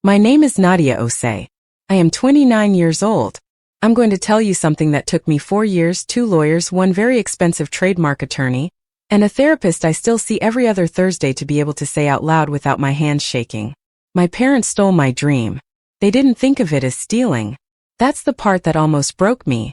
My name is Nadia Osei. I am 29 years old. I'm going to tell you something that took me 4 years, 2 lawyers, 1 very expensive trademark attorney, and a therapist I still see every other Thursday to be able to say out loud without my hands shaking. My parents stole my dream. They didn't think of it as stealing. That's the part that almost broke me.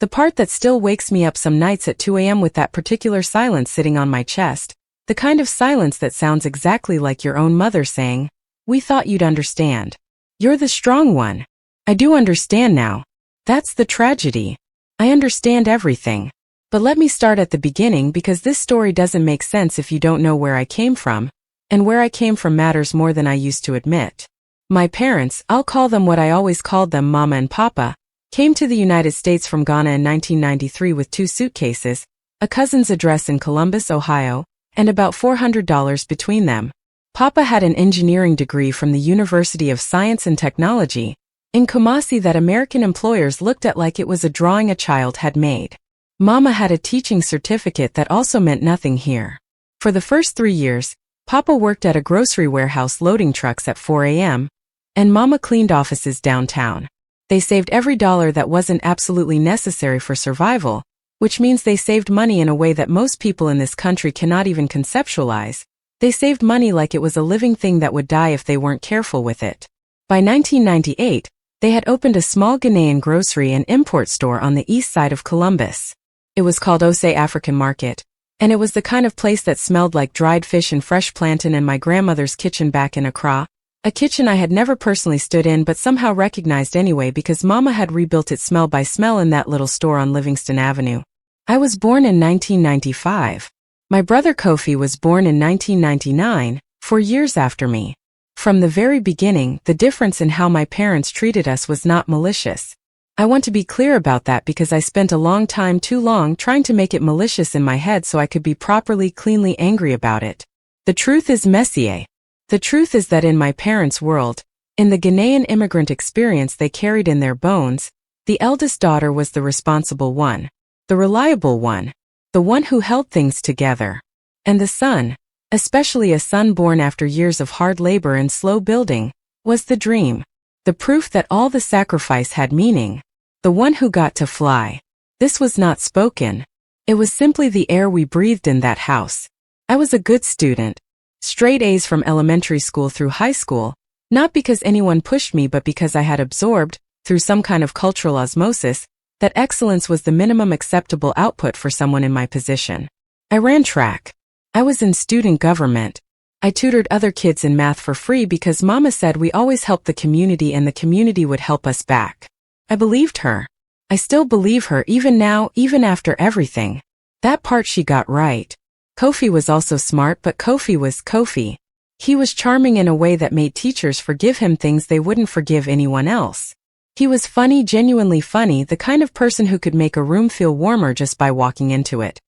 The part that still wakes me up some nights at 2 a.m. with that particular silence sitting on my chest. The kind of silence that sounds exactly like your own mother saying, "We thought you'd understand. You're the strong one." I do understand now. That's the tragedy. I understand everything. But let me start at the beginning because this story doesn't make sense if you don't know where I came from, and where I came from matters more than I used to admit. My parents, I'll call them what I always called them, Mama and Papa, came to the United States from Ghana in 1993 with 2 suitcases, a cousin's address in Columbus, Ohio, and about $400 between them. Papa had an engineering degree from the University of Science and Technology in Kumasi that American employers looked at like it was a drawing a child had made. Mama had a teaching certificate that also meant nothing here. For the first 3 years, Papa worked at a grocery warehouse loading trucks at 4 a.m., and Mama cleaned offices downtown. They saved every dollar that wasn't absolutely necessary for survival, which means they saved money in a way that most people in this country cannot even conceptualize. They saved money like it was a living thing that would die if they weren't careful with it. By 1998, they had opened a small Ghanaian grocery and import store on the east side of Columbus. It was called Osei African Market, and it was the kind of place that smelled like dried fish and fresh plantain and my grandmother's kitchen back in Accra, a kitchen I had never personally stood in but somehow recognized anyway because Mama had rebuilt it smell by smell in that little store on Livingston Avenue. I was born in 1995. My brother Kofi was born in 1999, 4 years after me. From the very beginning, the difference in how my parents treated us was not malicious. I want to be clear about that because I spent a long time, too long, trying to make it malicious in my head so I could be properly, cleanly angry about it. The truth is messier. The truth is that in my parents' world, in the Ghanaian immigrant experience they carried in their bones, the eldest daughter was the responsible one, the reliable one, the one who held things together. And the son, especially a son born after years of hard labor and slow building, was the dream. The proof that all the sacrifice had meaning. The one who got to fly. This was not spoken. It was simply the air we breathed in that house. I was a good student. Straight A's from elementary school through high school, not because anyone pushed me but because I had absorbed, through some kind of cultural osmosis, that excellence was the minimum acceptable output for someone in my position. I ran track. I was in student government. I tutored other kids in math for free because Mama said we always helped the community and the community would help us back. I believed her. I still believe her even now, even after everything. That part she got right. Kofi was also smart, but Kofi was Kofi. He was charming in a way that made teachers forgive him things they wouldn't forgive anyone else. He was funny, genuinely funny, the kind of person who could make a room feel warmer just by walking into it.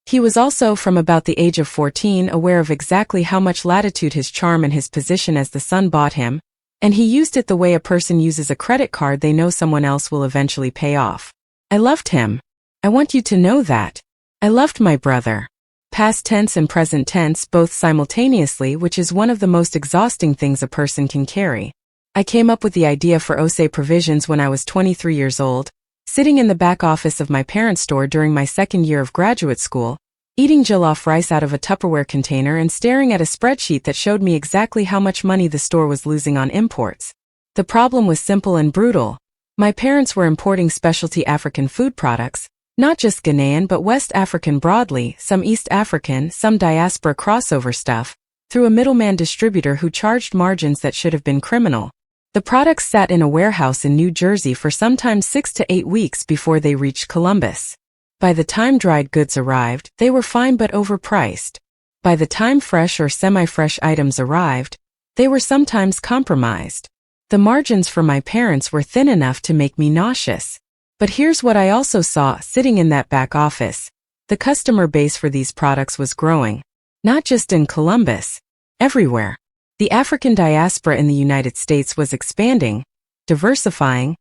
He was also, from about the age of 14, aware of exactly how much latitude his charm and his position as the son bought him, and he used it the way a person uses a credit card they know someone else will eventually pay off. I loved him. I want you to know that. I loved my brother. Past tense and present tense both simultaneously, which is one of the most exhausting things a person can carry. I came up with the idea for Osei Provisions when I was 23 years old, sitting in the back office of my parents' store during my second year of graduate school, eating jollof rice out of a Tupperware container and staring at a spreadsheet that showed me exactly how much money the store was losing on imports. The problem was simple and brutal. My parents were importing specialty African food products, not just Ghanaian but West African broadly, some East African, some diaspora crossover stuff, through a middleman distributor who charged margins that should have been criminal. The products sat in a warehouse in New Jersey for sometimes 6 to 8 weeks before they reached Columbus. By the time dried goods arrived, they were fine but overpriced. By the time fresh or semi-fresh items arrived, they were sometimes compromised. The margins for my parents were thin enough to make me nauseous. But here's what I also saw sitting in that back office. The customer base for these products was growing. Not just in Columbus. Everywhere. The African diaspora in the United States was expanding, diversifying,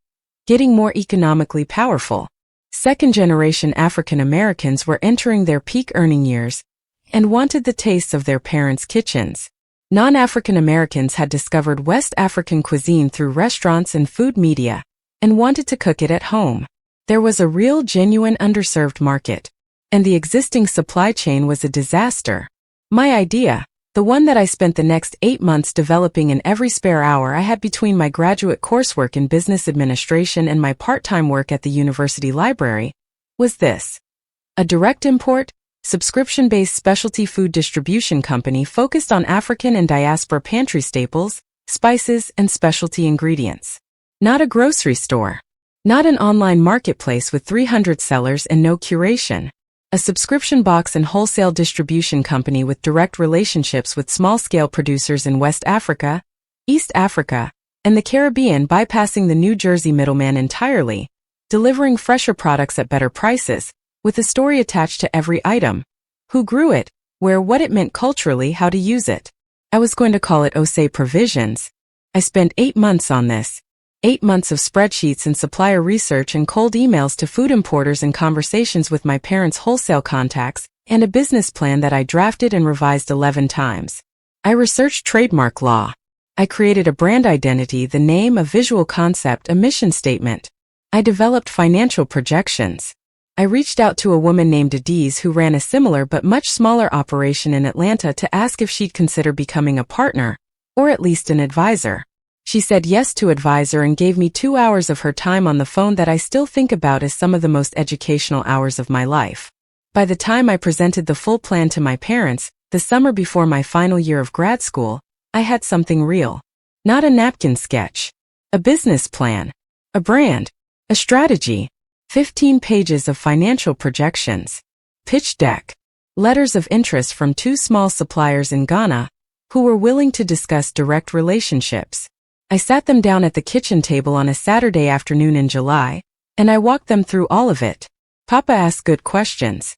getting more economically powerful. Second-generation African Americans were entering their peak earning years and wanted the tastes of their parents' kitchens. Non-African Americans had discovered West African cuisine through restaurants and food media, and wanted to cook it at home. There was a real, genuine underserved market, and the existing supply chain was a disaster. My idea, the one that I spent the next 8 months developing in every spare hour I had between my graduate coursework in business administration and my part-time work at the university library, was this: a direct import, subscription-based specialty food distribution company focused on African and diaspora pantry staples, spices, and specialty ingredients. Not a grocery store. Not an online marketplace with 300 sellers and no curation. A subscription box and wholesale distribution company with direct relationships with small-scale producers in West Africa, East Africa, and the Caribbean, bypassing the New Jersey middleman entirely, delivering fresher products at better prices, with a story attached to every item. Who grew it, where, what it meant culturally, how to use it. I was going to call it OSE Provisions. I spent 8 months on this. 8 months of spreadsheets and supplier research and cold emails to food importers and conversations with my parents' wholesale contacts, and a business plan that I drafted and revised 11 times. I researched trademark law. I created a brand identity, the name, a visual concept, a mission statement. I developed financial projections. I reached out to a woman named Adiz who ran a similar but much smaller operation in Atlanta to ask if she'd consider becoming a partner, or at least an advisor. She said yes to advisor and gave me 2 hours of her time on the phone that I still think about as some of the most educational hours of my life. By the time I presented the full plan to my parents, the summer before my final year of grad school, I had something real. Not a napkin sketch. A business plan. A brand. A strategy. 15 pages of financial projections. Pitch deck. Letters of interest from 2 small suppliers in Ghana, who were willing to discuss direct relationships. I sat them down at the kitchen table on a Saturday afternoon in July, and I walked them through all of it. Papa asked good questions.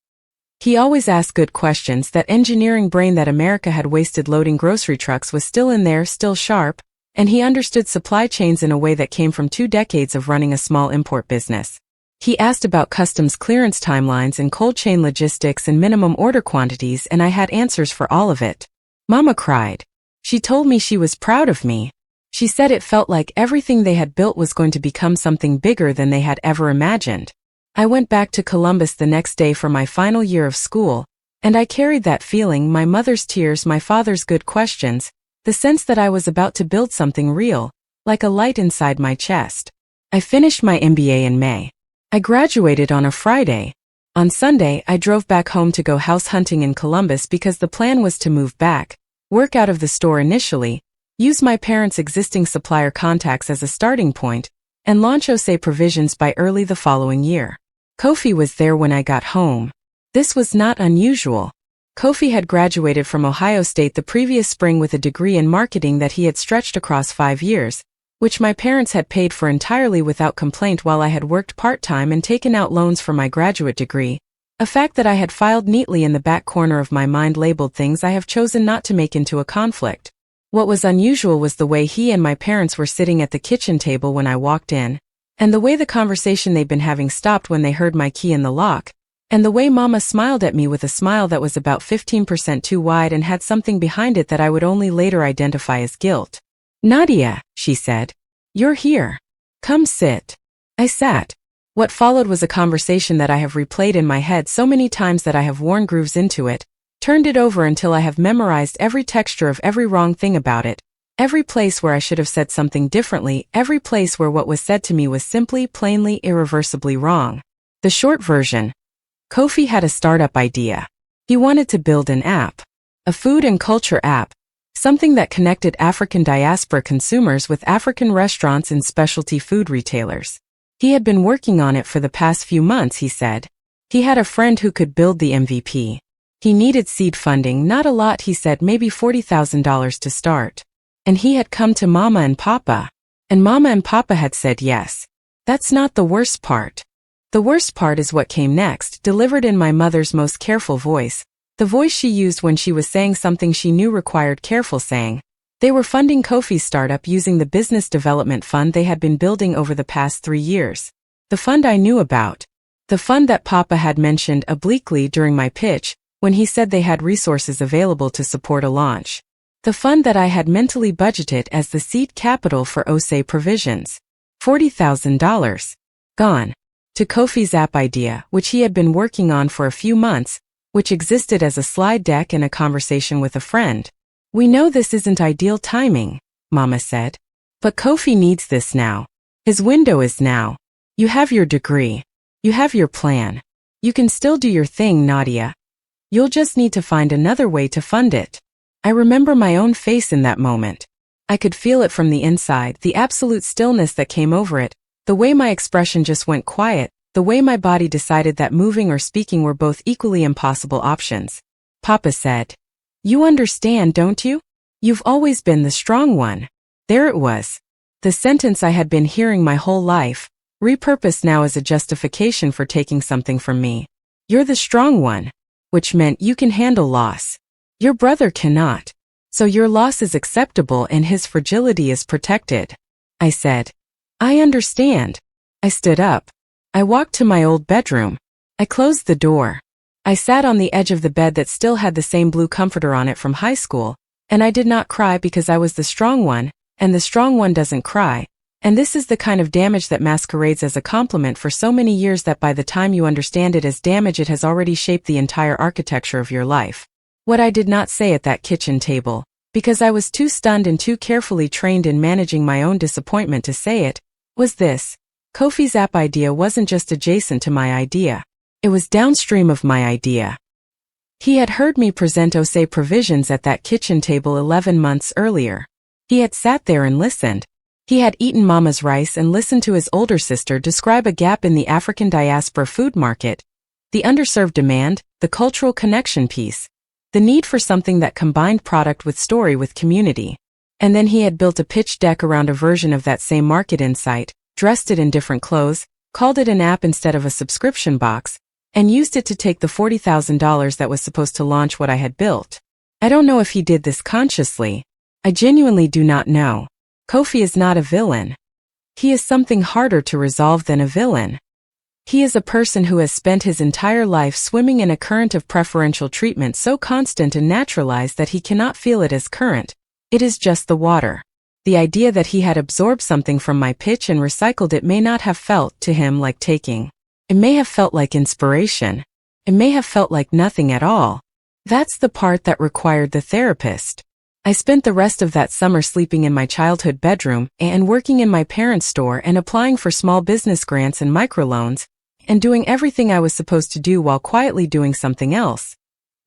He always asked good questions. That engineering brain that America had wasted loading grocery trucks was still in there, still sharp, and he understood supply chains in a way that came from 2 decades of running a small import business. He asked about customs clearance timelines and cold chain logistics and minimum order quantities, and I had answers for all of it. Mama cried. She told me she was proud of me. She said it felt like everything they had built was going to become something bigger than they had ever imagined. I went back to Columbus the next day for my final year of school, and I carried that feeling, my mother's tears, my father's good questions, the sense that I was about to build something real, like a light inside my chest. I finished my MBA in May. I graduated on a Friday. On Sunday, I drove back home to go house hunting in Columbus because the plan was to move back, work out of the store initially, use my parents' existing supplier contacts as a starting point, and launch OSE Provisions by early the following year. Kofi was there when I got home. This was not unusual. Kofi had graduated from Ohio State the previous spring with a degree in marketing that he had stretched across 5 years, which my parents had paid for entirely without complaint while I had worked part-time and taken out loans for my graduate degree, a fact that I had filed neatly in the back corner of my mind labeled things I have chosen not to make into a conflict. What was unusual was the way he and my parents were sitting at the kitchen table when I walked in, and the way the conversation they'd been having stopped when they heard my key in the lock, and the way Mama smiled at me with a smile that was about 15% too wide and had something behind it that I would only later identify as guilt. "Nadia," she said, "you're here. Come sit." I sat. What followed was a conversation that I have replayed in my head so many times that I have worn grooves into it, turned it over until I have memorized every texture of every wrong thing about it, every place where I should have said something differently, every place where what was said to me was simply, plainly, irreversibly wrong. The short version: Kofi had a startup idea. He wanted to build an app. A food and culture app. Something that connected African diaspora consumers with African restaurants and specialty food retailers. He had been working on it for the past few months, he said. He had a friend who could build the MVP. He needed seed funding, not a lot, he said, maybe $40,000 to start. And he had come to Mama and Papa. And Mama and Papa had said yes. That's not the worst part. The worst part is what came next, delivered in my mother's most careful voice. The voice she used when she was saying something she knew required careful saying. They were funding Kofi's startup using the business development fund they had been building over the past 3 years. The fund I knew about. The fund that Papa had mentioned obliquely during my pitch, when he said they had resources available to support a launch. The fund that I had mentally budgeted as the seed capital for OSE provisions. $40,000. Gone. To Kofi's app idea, which he had been working on for a few months, which existed as a slide deck and a conversation with a friend. We know this isn't ideal timing, Mama said. But Kofi needs this now. His window is now. You have your degree. You have your plan. You can still do your thing, Nadia. You'll just need to find another way to fund it. I remember my own face in that moment. I could feel it from the inside, the absolute stillness that came over it, the way my expression just went quiet, the way my body decided that moving or speaking were both equally impossible options. Papa said, "You understand, don't you? You've always been the strong one." There it was. The sentence I had been hearing my whole life, repurposed now as a justification for taking something from me. You're the strong one, which meant you can handle loss. Your brother cannot. So your loss is acceptable and his fragility is protected. I said, I understand. I stood up. I walked to my old bedroom. I closed the door. I sat on the edge of the bed that still had the same blue comforter on it from high school, and I did not cry because I was the strong one, and the strong one doesn't cry. And this is the kind of damage that masquerades as a compliment for so many years that by the time you understand it as damage, it has already shaped the entire architecture of your life. What I did not say at that kitchen table, because I was too stunned and too carefully trained in managing my own disappointment to say it, was this. Kofi's app idea wasn't just adjacent to my idea. It was downstream of my idea. He had heard me present OSE provisions at that kitchen table 11 months earlier. He had sat there and listened. He had eaten Mama's rice and listened to his older sister describe a gap in the African diaspora food market, the underserved demand, the cultural connection piece, the need for something that combined product with story with community. And then he had built a pitch deck around a version of that same market insight, dressed it in different clothes, called it an app instead of a subscription box, and used it to take the $40,000 that was supposed to launch what I had built. I don't know if he did this consciously. I genuinely do not know. Kofi is not a villain. He is something harder to resolve than a villain. He is a person who has spent his entire life swimming in a current of preferential treatment so constant and naturalized that he cannot feel it as current. It is just the water. The idea that he had absorbed something from my pitch and recycled it may not have felt to him like taking. It may have felt like inspiration. It may have felt like nothing at all. That's the part that required the therapist. I spent the rest of that summer sleeping in my childhood bedroom and working in my parents' store and applying for small business grants and microloans, and doing everything I was supposed to do while quietly doing something else.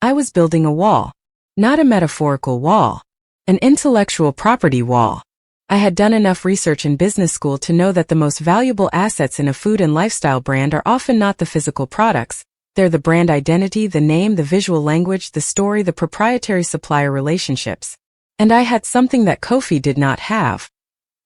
I was building a wall. Not a metaphorical wall. An intellectual property wall. I had done enough research in business school to know that the most valuable assets in a food and lifestyle brand are often not the physical products. They're the brand identity, the name, the visual language, the story, the proprietary supplier relationships. And I had something that Kofi did not have.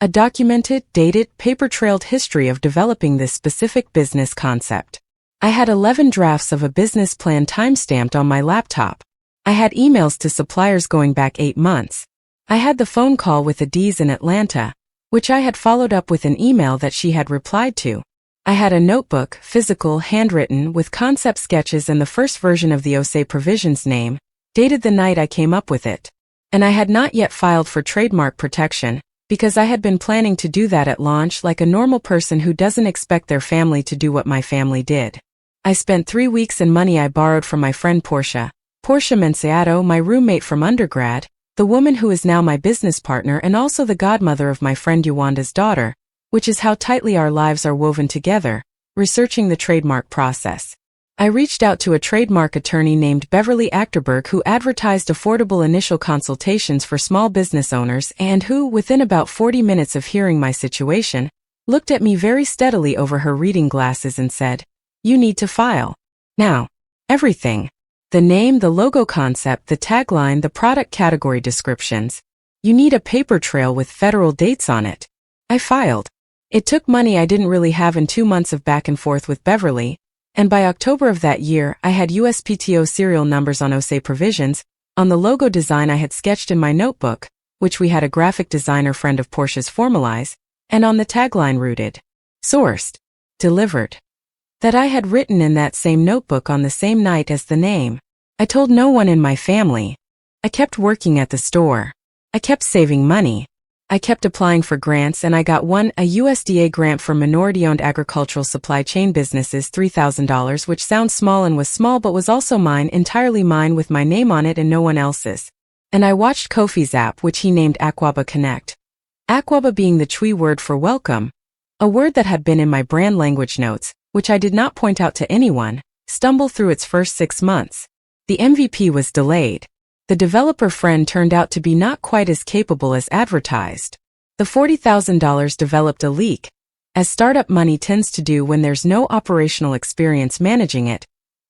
A documented, dated, paper-trailed history of developing this specific business concept. I had 11 drafts of a business plan timestamped on my laptop. I had emails to suppliers going back 8 months. I had the phone call with Adiz in Atlanta, which I had followed up with an email that she had replied to. I had a notebook, physical, handwritten, with concept sketches and the first version of the OSE provisions name, dated the night I came up with it. And I had not yet filed for trademark protection, because I had been planning to do that at launch like a normal person who doesn't expect their family to do what my family did. I spent 3 weeks and money I borrowed from my friend Portia Menciato, my roommate from undergrad, the woman who is now my business partner and also the godmother of my friend Yowanda's daughter, which is how tightly our lives are woven together, researching the trademark process. I reached out to a trademark attorney named Beverly Achterberg who advertised affordable initial consultations for small business owners and who, within about 40 minutes of hearing my situation, looked at me very steadily over her reading glasses and said, "You need to file. Now. Everything. The name, the logo concept, the tagline, the product category descriptions. You need a paper trail with federal dates on it." I filed. It took money I didn't really have and 2 months of back and forth with Beverly, and by October of that year, I had USPTO serial numbers on OSE provisions, on the logo design I had sketched in my notebook, which we had a graphic designer friend of Portia's formalize, and on the tagline rooted, sourced, delivered, that I had written in that same notebook on the same night as the name. I told no one in my family. I kept working at the store. I kept saving money. I kept applying for grants and I got one, a USDA grant for minority-owned agricultural supply chain businesses, $3,000, which sounds small and was small but was also mine, entirely mine with my name on it and no one else's. And I watched Kofi's app, which he named Aqaba Connect. Aqaba being the Twi word for welcome, a word that had been in my brand language notes, which I did not point out to anyone, stumble through its first 6 months. The MVP was delayed. The developer friend turned out to be not quite as capable as advertised. The $40,000 developed a leak, as startup money tends to do when there's no operational experience managing it.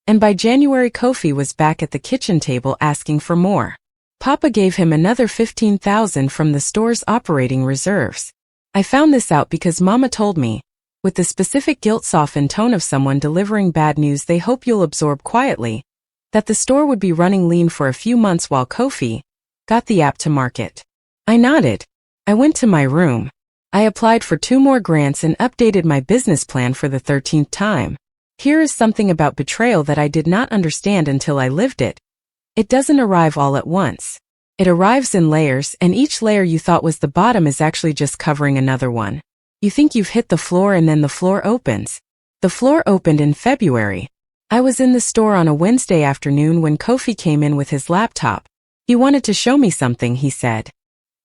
And by January, Kofi was back at the kitchen table asking for more. Papa gave him another $15,000 from the store's operating reserves. I found this out because Mama told me, with the specific guilt-softened tone of someone delivering bad news they hope you'll absorb quietly, that the store would be running lean for a few months while Kofi got the app to market. I nodded. I went to my room. I applied for 2 more grants and updated my business plan for the 13th time. Here is something about betrayal that I did not understand until I lived it. It doesn't arrive all at once. It arrives in layers, and each layer you thought was the bottom is actually just covering another one. You think you've hit the floor and then the floor opens. The floor opened in February. I was in the store on a Wednesday afternoon when Kofi came in with his laptop. He wanted to show me something, he said.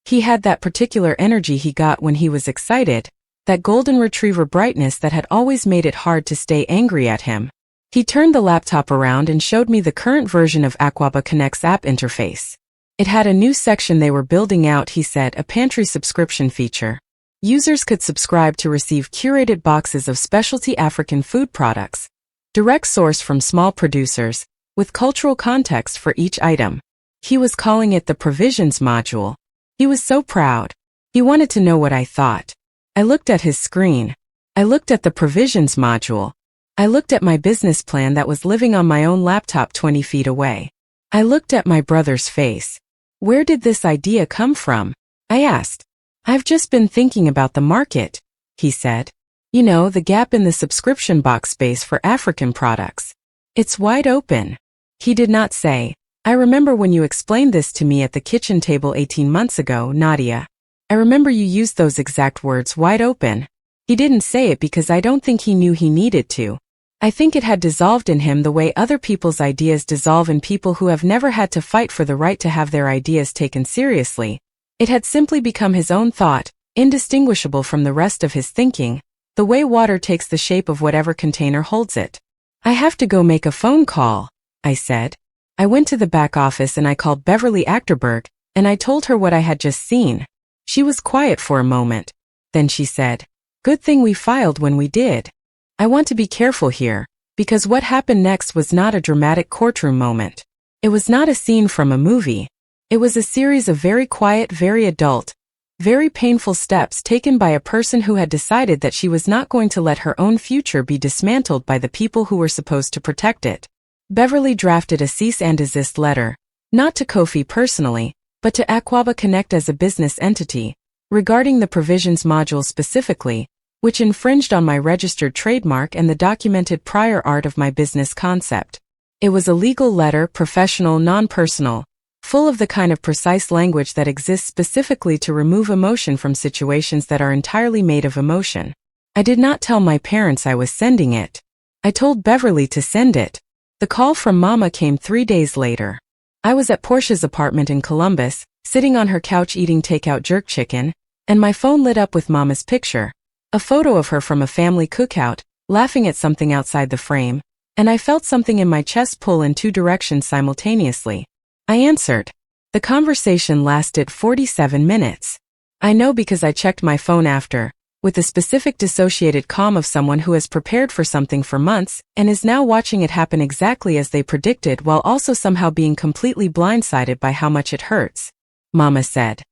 He had that particular energy he got when he was excited, that golden retriever brightness that had always made it hard to stay angry at him. He turned the laptop around and showed me the current version of Aqaba Connect's app interface. It had a new section they were building out, he said, a pantry subscription feature. Users could subscribe to receive curated boxes of specialty African food products, direct source from small producers, with cultural context for each item. He was calling it the Provisions module. He was so proud. He wanted to know what I thought. I looked at his screen. I looked at the Provisions module. I looked at my business plan that was living on my own laptop 20 feet away. I looked at my brother's face. Where did this idea come from? I asked. I've just been thinking about the market, he said. You know, the gap in the subscription box space for African products. It's wide open. He did not say, I remember when you explained this to me at the kitchen table 18 months ago, Nadia. I remember you used those exact words, wide open. He didn't say it because I don't think he knew he needed to. I think it had dissolved in him the way other people's ideas dissolve in people who have never had to fight for the right to have their ideas taken seriously. It had simply become his own thought, indistinguishable from the rest of his thinking, the way water takes the shape of whatever container holds it. I have to go make a phone call, I said. I went to the back office and I called Beverly Achterberg, and I told her what I had just seen. She was quiet for a moment. Then she said, Good thing we filed when we did. I want to be careful here, because what happened next was not a dramatic courtroom moment. It was not a scene from a movie. It was a series of very quiet, very adult, very painful steps taken by a person who had decided that she was not going to let her own future be dismantled by the people who were supposed to protect it. Beverly drafted a cease and desist letter, not to Kofi personally, but to Aqaba Connect as a business entity, regarding the Provisions module specifically, which infringed on my registered trademark and the documented prior art of my business concept. It was a legal letter, professional, non-personal, full of the kind of precise language that exists specifically to remove emotion from situations that are entirely made of emotion. I did not tell my parents I was sending it. I told Beverly to send it. The call from Mama came 3 days later. I was at Portia's apartment in Columbus, sitting on her couch eating takeout jerk chicken, and my phone lit up with Mama's picture, a photo of her from a family cookout, laughing at something outside the frame, and I felt something in my chest pull in 2 directions simultaneously. I answered. The conversation lasted 47 minutes. I know because I checked my phone after, with the specific dissociated calm of someone who has prepared for something for months and is now watching it happen exactly as they predicted while also somehow being completely blindsided by how much it hurts. Mama said.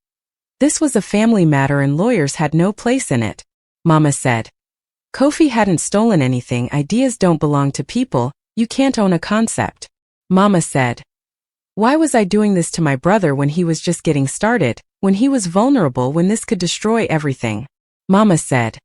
This was a family matter and lawyers had no place in it. Mama said. Kofi hadn't stolen anything. Ideas don't belong to people. You can't own a concept. Mama said. Why was I doing this to my brother when he was just getting started, when he was vulnerable, when this could destroy everything? Mama said.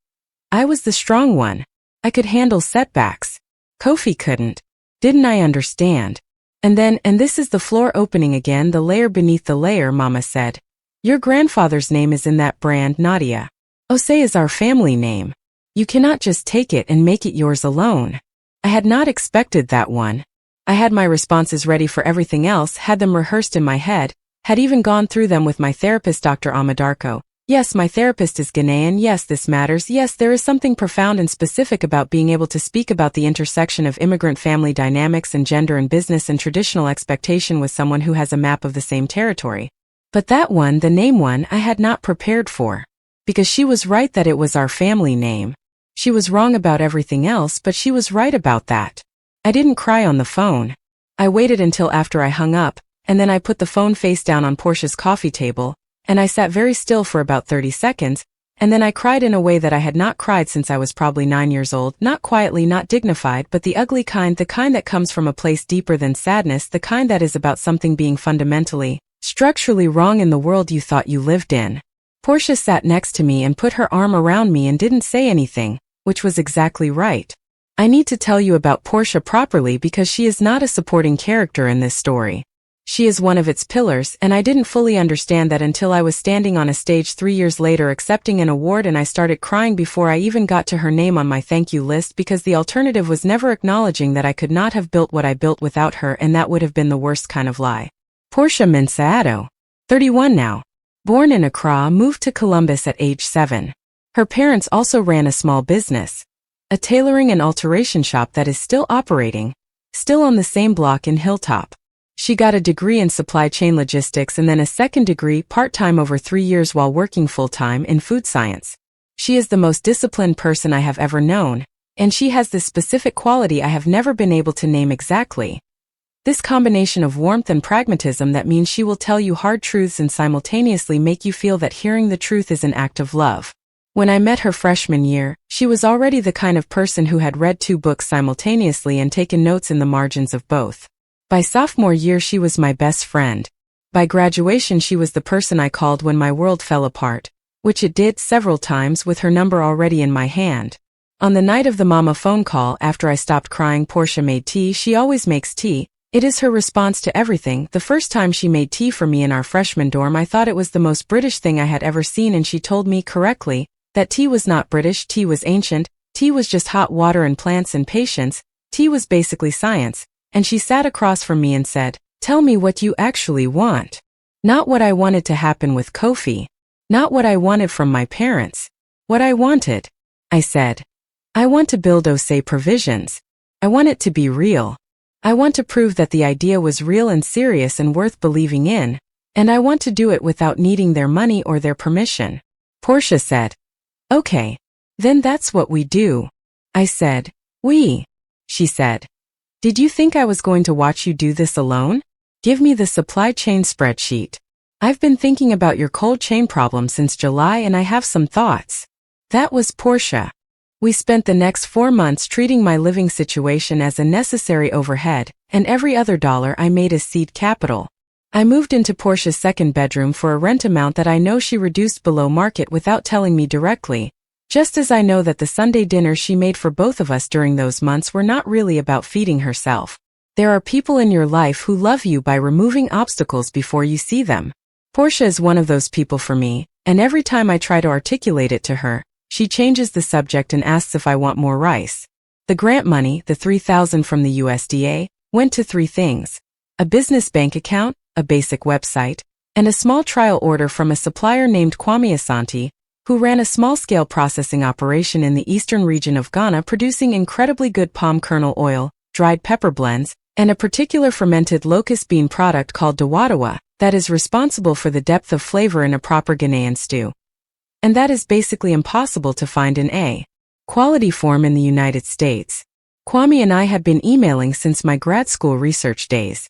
I was the strong one. I could handle setbacks. Kofi couldn't. Didn't I understand? And then, and this is the floor opening again, the layer beneath the layer, Mama said. Your grandfather's name is in that brand, Nadia. Osei is our family name. You cannot just take it and make it yours alone. I had not expected that one. I had my responses ready for everything else, had them rehearsed in my head, had even gone through them with my therapist Dr. Amadarko. Yes, my therapist is Ghanaian, yes, this matters, yes, there is something profound and specific about being able to speak about the intersection of immigrant family dynamics and gender and business and traditional expectation with someone who has a map of the same territory. But that one, the name one, I had not prepared for. Because she was right that it was our family name. She was wrong about everything else, but she was right about that. I didn't cry on the phone. I waited until after I hung up, and then I put the phone face down on Portia's coffee table, and I sat very still for about 30 seconds, and then I cried in a way that I had not cried since I was probably 9 years old, not quietly, not dignified, but the ugly kind, the kind that comes from a place deeper than sadness, the kind that is about something being fundamentally, structurally wrong in the world you thought you lived in. Portia sat next to me and put her arm around me and didn't say anything, which was exactly right. I need to tell you about Portia properly because she is not a supporting character in this story. She is one of its pillars, and I didn't fully understand that until I was standing on a stage 3 years later accepting an award, and I started crying before I even got to her name on my thank you list, because the alternative was never acknowledging that I could not have built what I built without her, and that would have been the worst kind of lie. Portia Mensaado, 31 now. Born in Accra, moved to Columbus at age 7. Her parents also ran a small business, a tailoring and alteration shop that is still operating, still on the same block in Hilltop. She got a degree in supply chain logistics and then a second degree part-time over 3 years while working full-time in food science. She is the most disciplined person I have ever known, and she has this specific quality I have never been able to name exactly. This combination of warmth and pragmatism that means she will tell you hard truths and simultaneously make you feel that hearing the truth is an act of love. When I met her freshman year, she was already the kind of person who had read 2 books simultaneously and taken notes in the margins of both. By sophomore year, she was my best friend. By graduation, she was the person I called when my world fell apart, which it did several times with her number already in my hand. On the night of the mama phone call after I stopped crying, Portia made tea. She always makes tea. It is her response to everything. The first time she made tea for me in our freshman dorm, I thought it was the most British thing I had ever seen, and she told me correctly that tea was not British, tea was ancient, tea was just hot water and plants and patience, tea was basically science, and she sat across from me and said, "Tell me what you actually want." Not what I wanted to happen with Kofi. Not what I wanted from my parents. What I wanted. I said, I want to build Osei Provisions. I want it to be real. I want to prove that the idea was real and serious and worth believing in, and I want to do it without needing their money or their permission. Portia said, "Okay. Then that's what we do." I said, "We." She said, "Did you think I was going to watch you do this alone? Give me the supply chain spreadsheet. I've been thinking about your cold chain problem since July and I have some thoughts." That was Portia. We spent the next 4 months treating my living situation as a necessary overhead, and every other dollar I made as seed capital. I moved into Portia's second bedroom for a rent amount that I know she reduced below market without telling me directly, just as I know that the Sunday dinners she made for both of us during those months were not really about feeding herself. There are people in your life who love you by removing obstacles before you see them. Portia is one of those people for me, and every time I try to articulate it to her, she changes the subject and asks if I want more rice. The grant money, the $3,000 from the USDA, went to 3 things: a business bank account, a basic website, and a small trial order from a supplier named Kwame Asante, who ran a small-scale processing operation in the eastern region of Ghana producing incredibly good palm kernel oil, dried pepper blends, and a particular fermented locust bean product called dawadawa that is responsible for the depth of flavor in a proper Ghanaian stew. And that is basically impossible to find in a quality form in the United States. Kwame and I had been emailing since my grad school research days.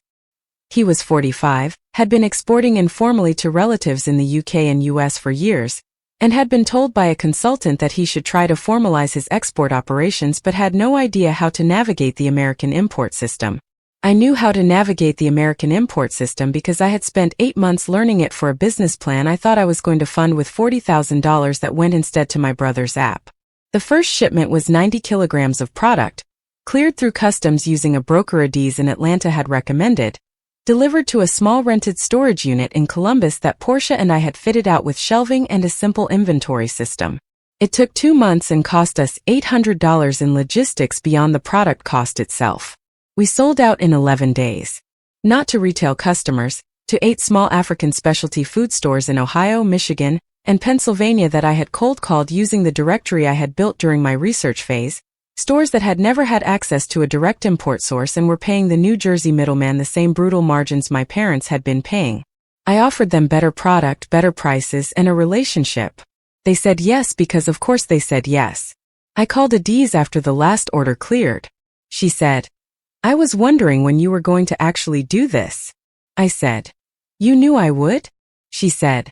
He was 45, had been exporting informally to relatives in the UK and US for years, and had been told by a consultant that he should try to formalize his export operations but had no idea how to navigate the American import system. I knew how to navigate the American import system because I had spent 8 months learning it for a business plan I thought I was going to fund with $40,000 that went instead to my brother's app. The first shipment was 90 kilograms of product, cleared through customs using a broker Adiz in Atlanta had recommended, delivered to a small rented storage unit in Columbus that Portia and I had fitted out with shelving and a simple inventory system. It took 2 months and cost us $800 in logistics beyond the product cost itself. We sold out in 11 days. Not to retail customers, to 8 small African specialty food stores in Ohio, Michigan, and Pennsylvania that I had cold called using the directory I had built during my research phase, stores that had never had access to a direct import source and were paying the New Jersey middleman the same brutal margins my parents had been paying. I offered them better product, better prices, and a relationship. They said yes because of course they said yes. I called Adiz after the last order cleared. She said, "I was wondering when you were going to actually do this." I said, "You knew I would?" She said,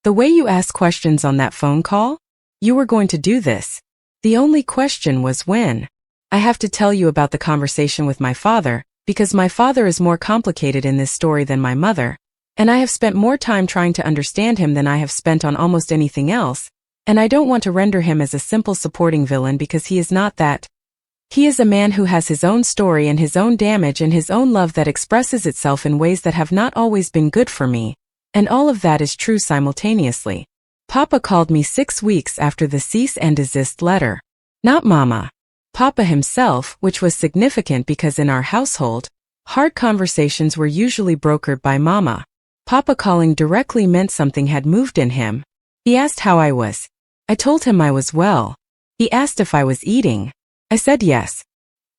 "The way you asked questions on that phone call? You were going to do this. The only question was when." I have to tell you about the conversation with my father, because my father is more complicated in this story than my mother, and I have spent more time trying to understand him than I have spent on almost anything else, and I don't want to render him as a simple supporting villain because he is not that. He is a man who has his own story and his own damage and his own love that expresses itself in ways that have not always been good for me, and all of that is true simultaneously. Papa called me 6 weeks after the cease and desist letter. Not Mama. Papa himself, which was significant because in our household, hard conversations were usually brokered by Mama. Papa calling directly meant something had moved in him. He asked how I was. I told him I was well. He asked if I was eating. I said yes.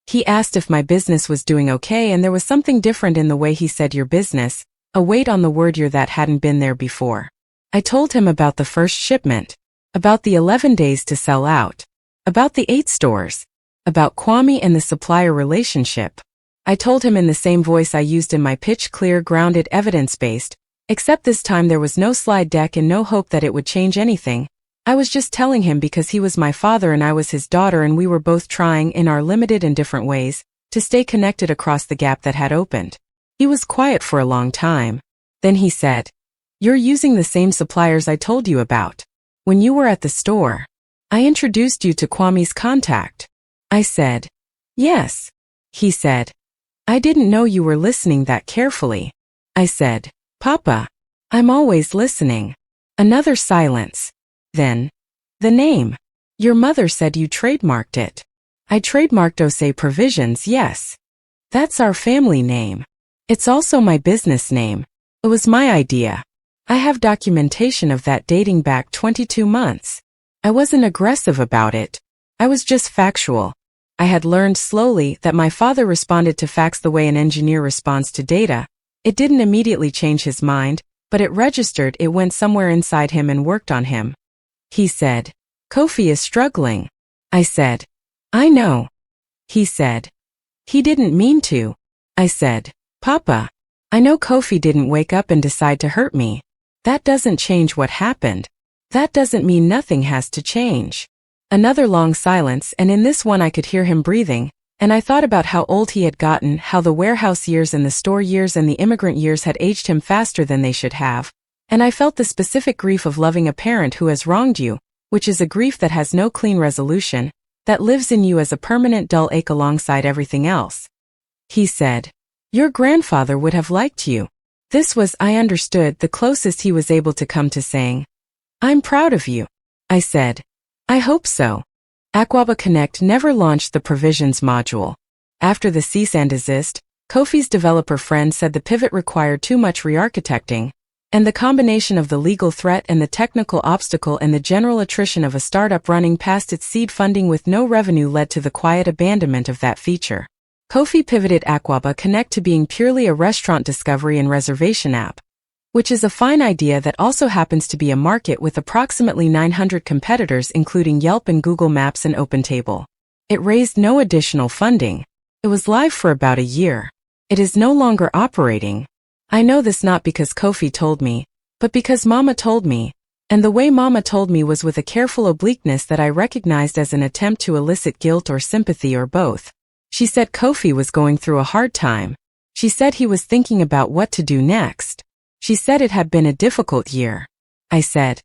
He asked if my business was doing okay, and there was something different in the way he said your business, a weight on the word your that hadn't been there before. I told him about the first shipment, about the 11 days to sell out, about the 8 stores, about Kwame and the supplier relationship. I told him in the same voice I used in my pitch clear, grounded, evidence-based, except this time there was no slide deck and no hope that it would change anything. I was just telling him because he was my father and I was his daughter, and we were both trying, in our limited and different ways, to stay connected across the gap that had opened. He was quiet for a long time. Then he said, "You're using the same suppliers I told you about. When you were at the store, I introduced you to Kwame's contact." I said, "Yes." He said, "I didn't know you were listening that carefully." I said, "Papa, I'm always listening." Another silence. Then, "The name. Your mother said you trademarked it." I trademarked Osei Provisions, yes. That's our family name. It's also my business name. It was my idea. I have documentation of that dating back 22 months. I wasn't aggressive about it. I was just factual. I had learned slowly that my father responded to facts the way an engineer responds to data. It didn't immediately change his mind, but it registered, it went somewhere inside him and worked on him. He said, "Kofi is struggling." I said, "I know." He said, "He didn't mean to." I said, "Papa, I know Kofi didn't wake up and decide to hurt me. That doesn't change what happened. That doesn't mean nothing has to change." Another long silence, and in this one I could hear him breathing, and I thought about how old he had gotten, how the warehouse years and the store years and the immigrant years had aged him faster than they should have, and I felt the specific grief of loving a parent who has wronged you, which is a grief that has no clean resolution, that lives in you as a permanent dull ache alongside everything else. He said, "Your grandfather would have liked you." This was, I understood, the closest he was able to come to saying, "I'm proud of you." I said, "I hope so." Aquaba Connect never launched the Provisions module. After the cease and desist, Kofi's developer friend said the pivot required too much re-architecting, and the combination of the legal threat and the technical obstacle and the general attrition of a startup running past its seed funding with no revenue led to the quiet abandonment of that feature. Kofi pivoted Aquaba Connect to being purely a restaurant discovery and reservation app, which is a fine idea that also happens to be a market with approximately 900 competitors including Yelp and Google Maps and OpenTable. It raised no additional funding. It was live for about a year. It is no longer operating. I know this not because Kofi told me, but because Mama told me, and the way Mama told me was with a careful obliqueness that I recognized as an attempt to elicit guilt or sympathy or both. She said Kofi was going through a hard time. She said he was thinking about what to do next. She said it had been a difficult year. I said,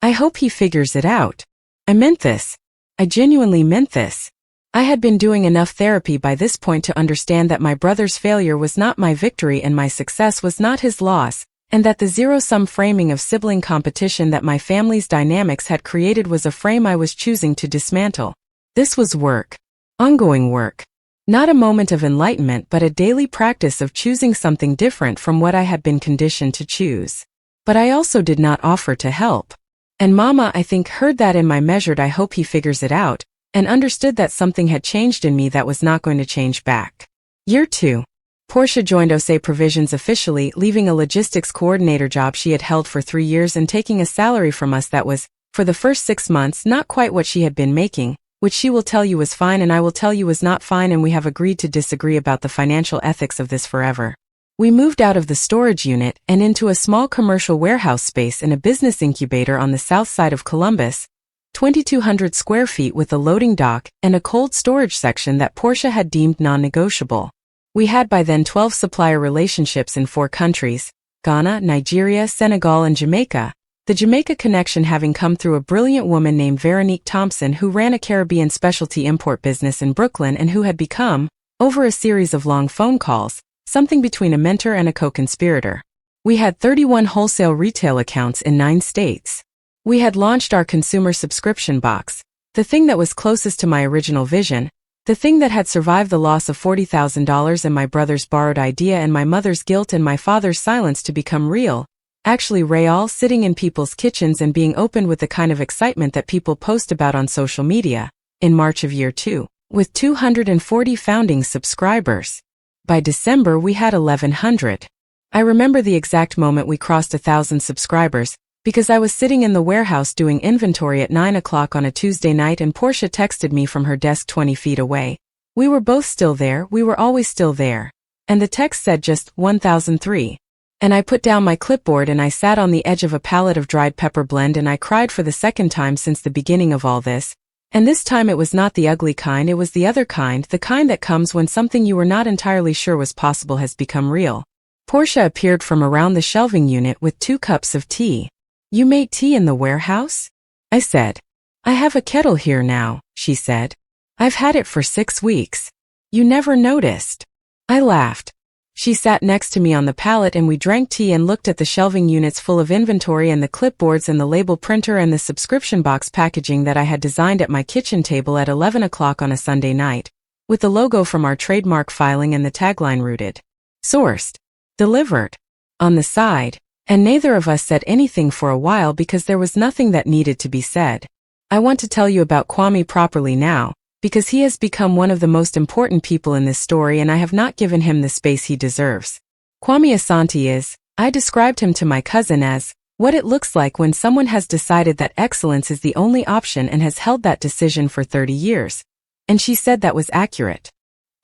"I hope he figures it out." I meant this. I genuinely meant this. I had been doing enough therapy by this point to understand that my brother's failure was not my victory and my success was not his loss, and that the zero-sum framing of sibling competition that my family's dynamics had created was a frame I was choosing to dismantle. This was work. Ongoing work. Not a moment of enlightenment but a daily practice of choosing something different from what I had been conditioned to choose. But I also did not offer to help. And Mama, I think, heard that in my measured "I hope he figures it out," and understood that something had changed in me that was not going to change back. Year 2. Portia joined OSE Provisions officially, leaving a logistics coordinator job she had held for 3 years and taking a salary from us that was, for the first 6 months, not quite what she had been making, which she will tell you was fine and I will tell you was not fine, and we have agreed to disagree about the financial ethics of this forever. We moved out of the storage unit and into a small commercial warehouse space in a business incubator on the south side of Columbus, 2,200 square feet with a loading dock and a cold storage section that Portia had deemed non-negotiable. We had by then 12 supplier relationships in 4 countries, Ghana, Nigeria, Senegal, and Jamaica, the Jamaica connection having come through a brilliant woman named Veronique Thompson who ran a Caribbean specialty import business in Brooklyn and who had become, over a series of long phone calls, something between a mentor and a co-conspirator. We had 31 wholesale retail accounts in 9 states. We had launched our consumer subscription box, the thing that was closest to my original vision, the thing that had survived the loss of $40,000 and my brother's borrowed idea and my mother's guilt and my father's silence to become real, actually real, sitting in people's kitchens and being opened with the kind of excitement that people post about on social media, in March of year 2, with 240 founding subscribers. By December we had 1,100. I remember the exact moment we crossed 1,000 subscribers, because I was sitting in the warehouse doing inventory at 9 o'clock on a Tuesday night and Portia texted me from her desk 20 feet away. We were both still there, we were always still there. And the text said just 1,003. And I put down my clipboard and I sat on the edge of a pallet of dried pepper blend and I cried for the second time since the beginning of all this. And this time it was not the ugly kind, it was the other kind, the kind that comes when something you were not entirely sure was possible has become real. Portia appeared from around the shelving unit with 2 cups of tea. "You made tea in the warehouse?" I said. "I have a kettle here now," she said. "I've had it for 6 weeks. You never noticed." I laughed. She sat next to me on the pallet and we drank tea and looked at the shelving units full of inventory and the clipboards and the label printer and the subscription box packaging that I had designed at my kitchen table at 11 o'clock on a Sunday night, with the logo from our trademark filing and the tagline rooted, "Sourced, delivered," on the side. And neither of us said anything for a while because there was nothing that needed to be said. I want to tell you about Kwame properly now, because he has become one of the most important people in this story and I have not given him the space he deserves. Kwame Asante is, I described him to my cousin as, what it looks like when someone has decided that excellence is the only option and has held that decision for 30 years. And she said that was accurate.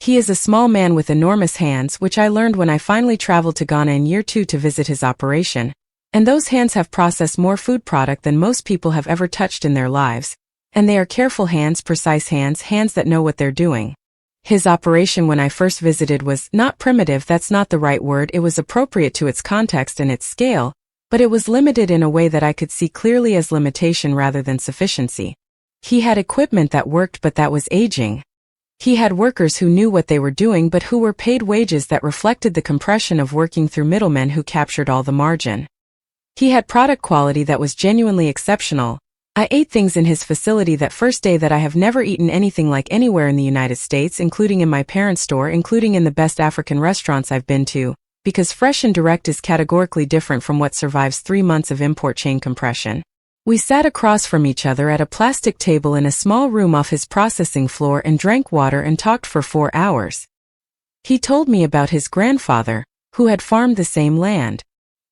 He is a small man with enormous hands, which I learned when I finally traveled to Ghana in year 2 to visit his operation. And those hands have processed more food product than most people have ever touched in their lives. And they are careful hands, precise hands, hands that know what they're doing. His operation when I first visited was not primitive, that's not the right word, it was appropriate to its context and its scale, but it was limited in a way that I could see clearly as limitation rather than sufficiency. He had equipment that worked but that was aging. He had workers who knew what they were doing but who were paid wages that reflected the compression of working through middlemen who captured all the margin. He had product quality that was genuinely exceptional. I ate things in his facility that first day that I have never eaten anything like anywhere in the United States, including in my parents' store, including in the best African restaurants I've been to, because fresh and direct is categorically different from what survives 3 months of import chain compression. We sat across from each other at a plastic table in a small room off his processing floor and drank water and talked for 4 hours. He told me about his grandfather, who had farmed the same land.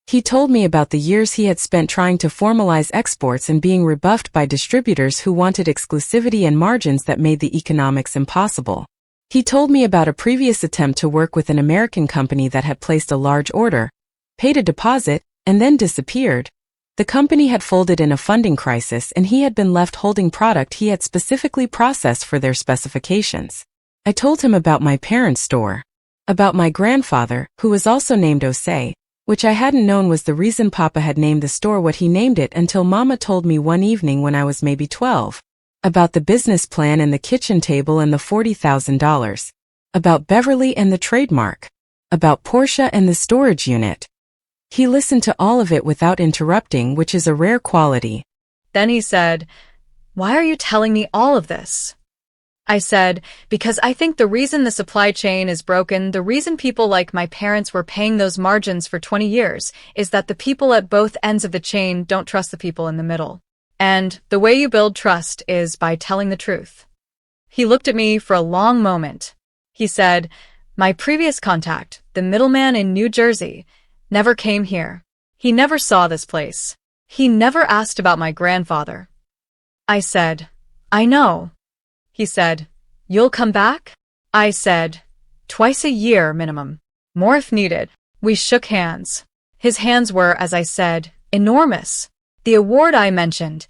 He told me about the years he had spent trying to formalize exports and being rebuffed by distributors who wanted exclusivity and margins that made the economics impossible. He told me about a previous attempt to work with an American company that had placed a large order, paid a deposit, and then disappeared. The company had folded in a funding crisis and he had been left holding product he had specifically processed for their specifications. I told him about my parents' store, about my grandfather, who was also named Osei, which I hadn't known was the reason Papa had named the store what he named it until Mama told me one evening when I was maybe 12. about the business plan and the kitchen table and the $40,000, about Beverly and the trademark, about Portia and the storage unit. He listened to all of it without interrupting, which is a rare quality. Then he said, "Why are you telling me all of this?" I said, "Because I think the reason the supply chain is broken, the reason people like my parents were paying those margins for 20 years, is that the people at both ends of the chain don't trust the people in the middle. And the way you build trust is by telling the truth." He looked at me for a long moment. He said, "My previous contact, the middleman in New Jersey, never came here. He never saw this place. He never asked about my grandfather." I said, "I know." He said, "You'll come back?" I said, "Twice a year minimum. More if needed." We shook hands. His hands were, as I said, enormous. The award I mentioned,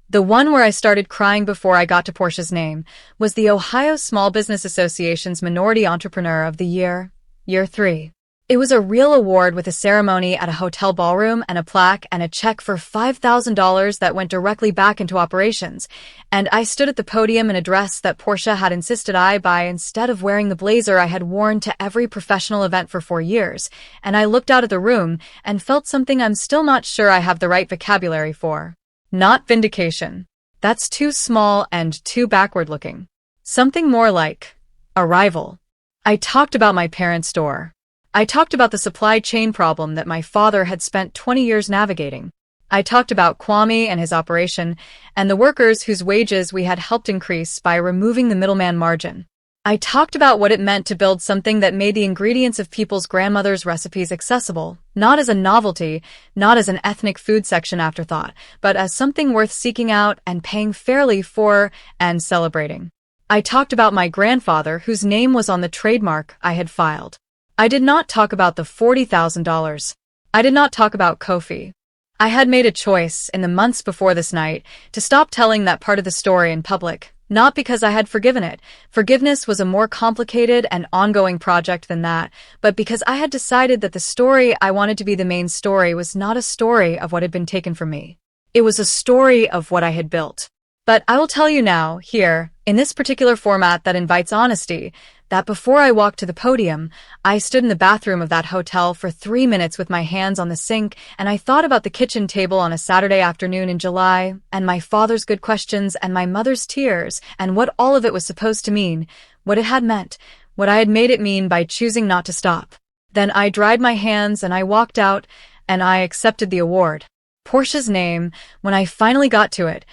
the one where I started crying before I got to Portia's name, was the Ohio Small Business Association's Minority Entrepreneur of the Year, Year 3. It was a real award with a ceremony at a hotel ballroom and a plaque and a check for $5,000 that went directly back into operations, and I stood at the podium in a dress that Portia had insisted I buy instead of wearing the blazer I had worn to every professional event for 4 years, and I looked out at the room and felt something I'm still not sure I have the right vocabulary for. Not vindication. That's too small and too backward-looking. Something more like arrival. I talked about my parents' store. I talked about the supply chain problem that my father had spent 20 years navigating. I talked about Kwame and his operation, and the workers whose wages we had helped increase by removing the middleman margin. I talked about what it meant to build something that made the ingredients of people's grandmothers' recipes accessible, not as a novelty, not as an ethnic food section afterthought, but as something worth seeking out and paying fairly for and celebrating. I talked about my grandfather, whose name was on the trademark I had filed. I did not talk about the $40,000. I did not talk about Kofi. I had made a choice in the months before this night to stop telling that part of the story in public, not because I had forgiven it. Forgiveness was a more complicated and ongoing project than that, but because I had decided that the story I wanted to be the main story was not a story of what had been taken from me. It was a story of what I had built. But I will tell you now, here, in this particular format that invites honesty, that before I walked to the podium, I stood in the bathroom of that hotel for 3 minutes with my hands on the sink, and I thought about the kitchen table on a Saturday afternoon in July, and my father's good questions and my mother's tears, and what all of it was supposed to mean, what it had meant, what I had made it mean by choosing not to stop. Then I dried my hands and I walked out, and I accepted the award. Portia's name, when I finally got to it,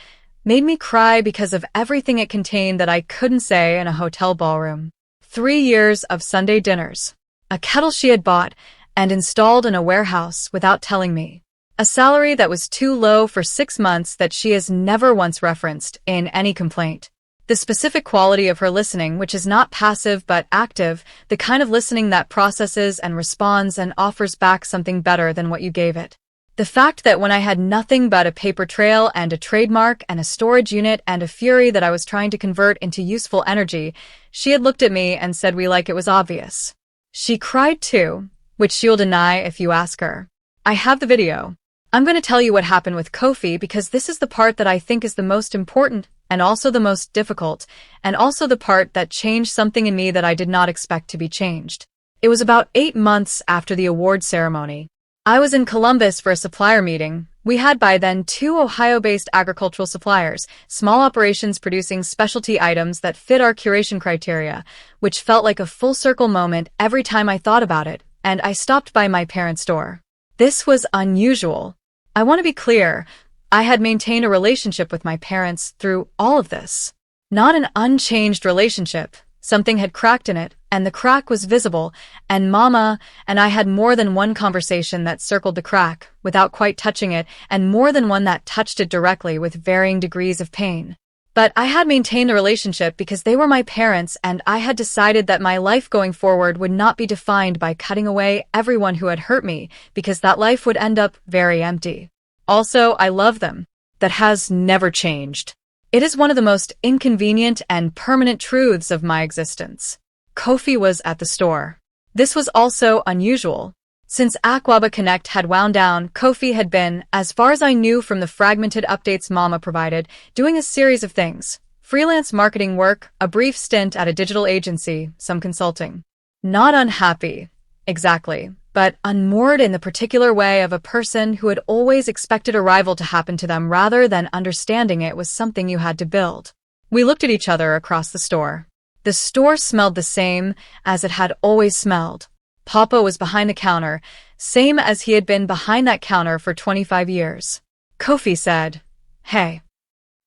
made me cry because of everything it contained that I couldn't say in a hotel ballroom. 3 years of Sunday dinners. A kettle she had bought and installed in a warehouse without telling me. A salary that was too low for 6 months that she has never once referenced in any complaint. The specific quality of her listening, which is not passive but active, the kind of listening that processes and responds and offers back something better than what you gave it. The fact that when I had nothing but a paper trail and a trademark and a storage unit and a fury that I was trying to convert into useful energy, she had looked at me and said we like it was obvious. She cried too, which she'll deny if you ask her. I have the video. I'm going to tell you what happened with Kofi because this is the part that I think is the most important and also the most difficult, and also the part that changed something in me that I did not expect to be changed. It was about 8 months after the award ceremony. I was in Columbus for a supplier meeting. We had by then 2 Ohio-based agricultural suppliers, small operations producing specialty items that fit our curation criteria, which felt like a full-circle moment every time I thought about it, and I stopped by my parents' door. This was unusual. I want to be clear, I had maintained a relationship with my parents through all of this. Not an unchanged relationship. Something had cracked in it, and the crack was visible, and Mama and I had more than one conversation that circled the crack, without quite touching it, and more than one that touched it directly with varying degrees of pain. But I had maintained the relationship because they were my parents, and I had decided that my life going forward would not be defined by cutting away everyone who had hurt me, because that life would end up very empty. Also, I love them. That has never changed. It is one of the most inconvenient and permanent truths of my existence. Kofi was at the store. This was also unusual. Since Aquaba Connect had wound down, Kofi had been, as far as I knew from the fragmented updates Mama provided, doing a series of things. Freelance marketing work, a brief stint at a digital agency, some consulting. Not unhappy, exactly, but unmoored in the particular way of a person who had always expected arrival to happen to them rather than understanding it was something you had to build. We looked at each other across the store. The store smelled the same as it had always smelled. Papa was behind the counter, same as he had been behind that counter for 25 years. Kofi said, "Hey."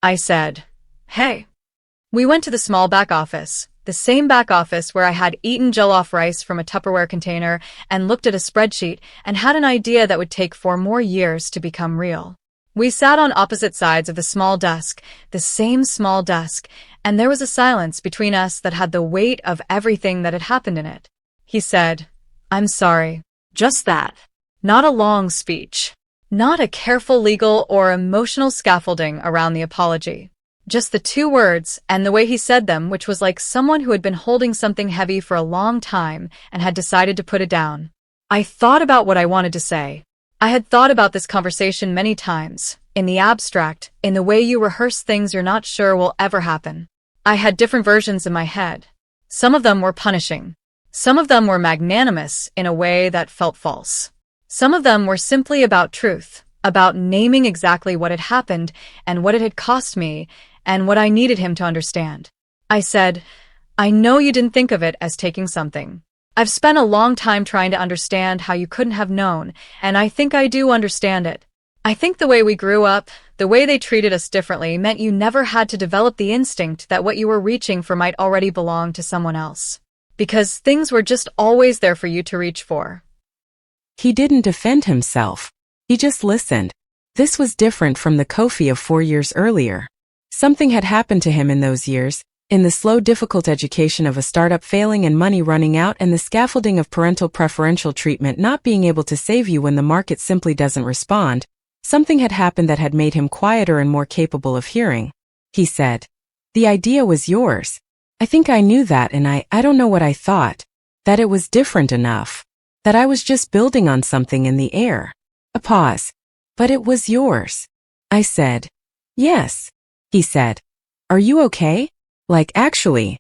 I said, "Hey." We went to the small back office, the same back office where I had eaten jollof rice from a Tupperware container and looked at a spreadsheet and had an idea that would take 4 more years to become real. We sat on opposite sides of the small desk, the same small desk, and there was a silence between us that had the weight of everything that had happened in it. He said, "I'm sorry." Just that. Not a long speech. Not a careful legal or emotional scaffolding around the apology. Just the 2 words and the way he said them, which was like someone who had been holding something heavy for a long time and had decided to put it down. I thought about what I wanted to say. I had thought about this conversation many times, in the abstract, in the way you rehearse things you're not sure will ever happen. I had different versions in my head. Some of them were punishing. Some of them were magnanimous in a way that felt false. Some of them were simply about truth, about naming exactly what had happened and what it had cost me and what I needed him to understand. I said, "I know you didn't think of it as taking something. I've spent a long time trying to understand how you couldn't have known, and I think I do understand it. I think the way we grew up, the way they treated us differently meant you never had to develop the instinct that what you were reaching for might already belong to someone else. Because things were just always there for you to reach for." He didn't defend himself. He just listened. This was different from the Kofi of 4 years earlier. Something had happened to him in those years, in the slow, difficult education of a startup failing and money running out and the scaffolding of parental preferential treatment not being able to save you when the market simply doesn't respond. Something had happened that had made him quieter and more capable of hearing. He said, "The idea was yours. I think I knew that, and I don't know what I thought. That it was different enough. That I was just building on something in the air." A pause. "But it was yours." I said, "Yes." He said, "Are you okay?" "Like actually."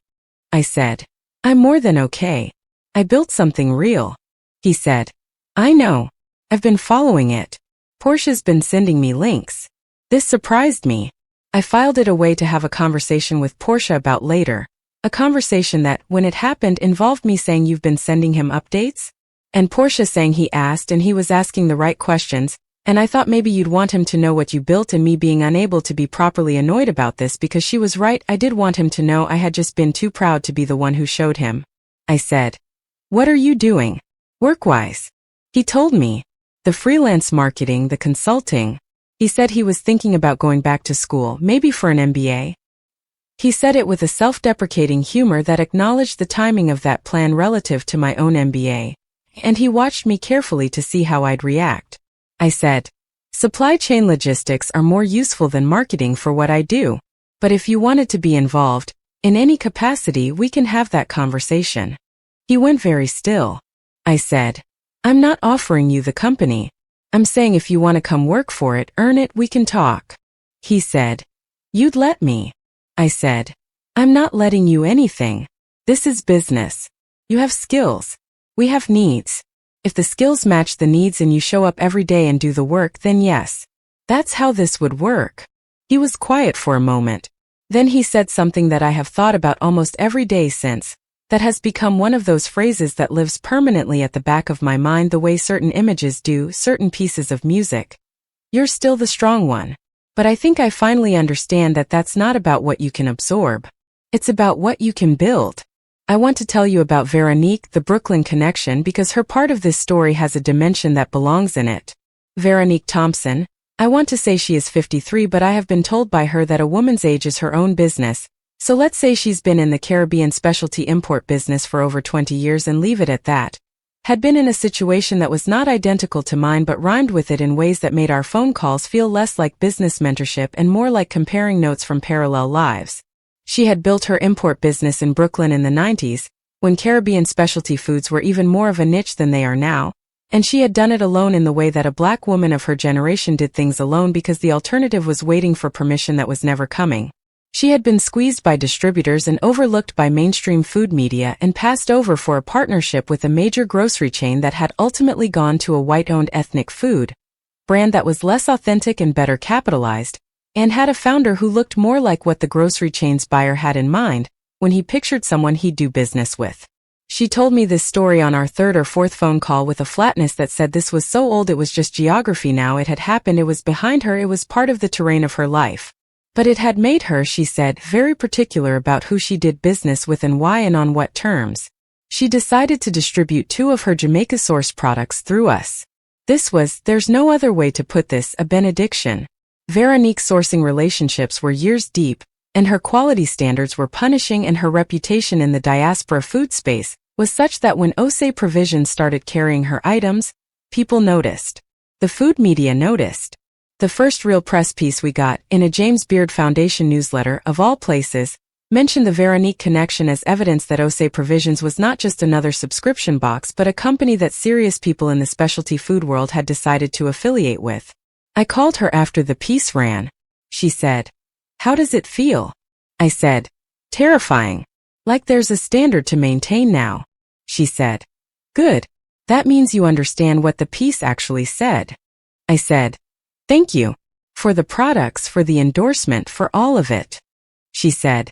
I said, "I'm more than okay. I built something real." He said, "I know. I've been following it. Portia's been sending me links." This surprised me. I filed it away to have a conversation with Portia about later. A conversation that, when it happened, involved me saying you've been sending him updates? And Portia saying he asked and he was asking the right questions, and I thought maybe you'd want him to know what you built and me being unable to be properly annoyed about this because she was right. I did want him to know. I had just been too proud to be the one who showed him. I said, "What are you doing? Work-wise?" He told me. The freelance marketing, the consulting. He said he was thinking about going back to school, maybe for an MBA. He said it with a self-deprecating humor that acknowledged the timing of that plan relative to my own MBA. And he watched me carefully to see how I'd react. I said, "Supply chain logistics are more useful than marketing for what I do. But if you wanted to be involved, in any capacity, we can have that conversation." He went very still. I said, "I'm not offering you the company. I'm saying if you want to come work for it, earn it, we can talk." He said, "You'd let me." I said, "I'm not letting you anything. This is business. You have skills. We have needs. If the skills match the needs and you show up every day and do the work, then yes. That's how this would work." He was quiet for a moment. Then he said something that I have thought about almost every day since, that has become one of those phrases that lives permanently at the back of my mind the way certain images do, certain pieces of music. "You're still the strong one." But I think I finally understand that that's not about what you can absorb. It's about what you can build. I want to tell you about Veronique, the Brooklyn connection, because her part of this story has a dimension that belongs in it. Veronique Thompson. I want to say she is 53, but I have been told by her that a woman's age is her own business. So let's say she's been in the Caribbean specialty import business for over 20 years and leave it at that. Had been in a situation that was not identical to mine but rhymed with it in ways that made our phone calls feel less like business mentorship and more like comparing notes from parallel lives. She had built her import business in Brooklyn in the 90s, when Caribbean specialty foods were even more of a niche than they are now, and she had done it alone in the way that a black woman of her generation did things alone because the alternative was waiting for permission that was never coming. She had been squeezed by distributors and overlooked by mainstream food media and passed over for a partnership with a major grocery chain that had ultimately gone to a white-owned ethnic food brand that was less authentic and better capitalized, and had a founder who looked more like what the grocery chain's buyer had in mind when he pictured someone he'd do business with. She told me this story on our third or fourth phone call with a flatness that said this was so old it was just geography now. It had happened, it was behind her, it was part of the terrain of her life. But it had made her, she said, very particular about who she did business with and why and on what terms. She decided to distribute 2 of her Jamaica-sourced products through us. This was, there's no other way to put this, a benediction. Veronique's sourcing relationships were years deep, and her quality standards were punishing, and her reputation in the diaspora food space was such that when Osei Provisions started carrying her items, people noticed. The food media noticed. The first real press piece we got, in a James Beard Foundation newsletter, of all places, mentioned the Veronique connection as evidence that Osei Provisions was not just another subscription box but a company that serious people in the specialty food world had decided to affiliate with. I called her after the piece ran. She said, "How does it feel?" I said, "Terrifying. Like there's a standard to maintain now." She said, "Good. That means you understand what the piece actually said." I said, "Thank you. For the products, for the endorsement, for all of it." She said,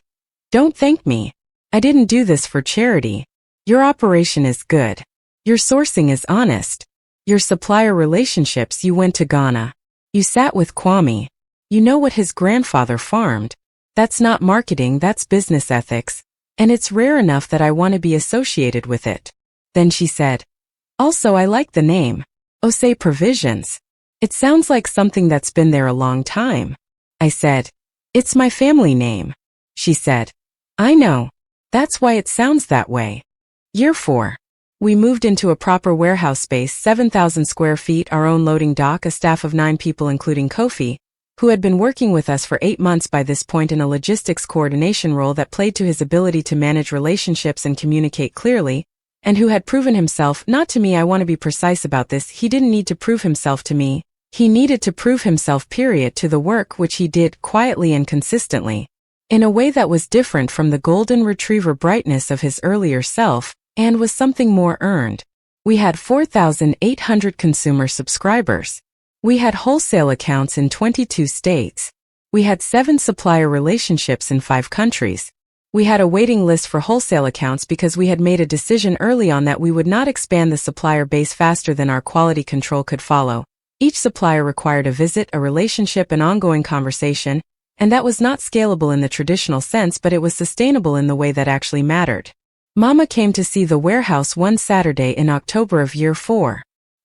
"Don't thank me. I didn't do this for charity. Your operation is good. Your sourcing is honest. Your supplier relationships, you went to Ghana. You sat with Kwame. You know what his grandfather farmed. That's not marketing, that's business ethics, and it's rare enough that I want to be associated with it." Then she said, "Also, I like the name. Osei Provisions. It sounds like something that's been there a long time." I said, "It's my family name." She said, "I know. That's why it sounds that way." Year 4. We moved into a proper warehouse space, 7,000 square feet, our own loading dock, a staff of 9 people including Kofi, who had been working with us for 8 months by this point in a logistics coordination role that played to his ability to manage relationships and communicate clearly, and who had proven himself, not to me, I want to be precise about this, he didn't need to prove himself to me, he needed to prove himself, period, to the work which he did quietly and consistently, in a way that was different from the golden retriever brightness of his earlier self, and was something more earned. We had 4,800 consumer subscribers. We had wholesale accounts in 22 states. We had 7 supplier relationships in 5 countries. We had a waiting list for wholesale accounts because we had made a decision early on that we would not expand the supplier base faster than our quality control could follow. Each supplier required a visit, a relationship, an ongoing conversation, and that was not scalable in the traditional sense, but it was sustainable in the way that actually mattered. Mama came to see the warehouse one Saturday in October of year 4.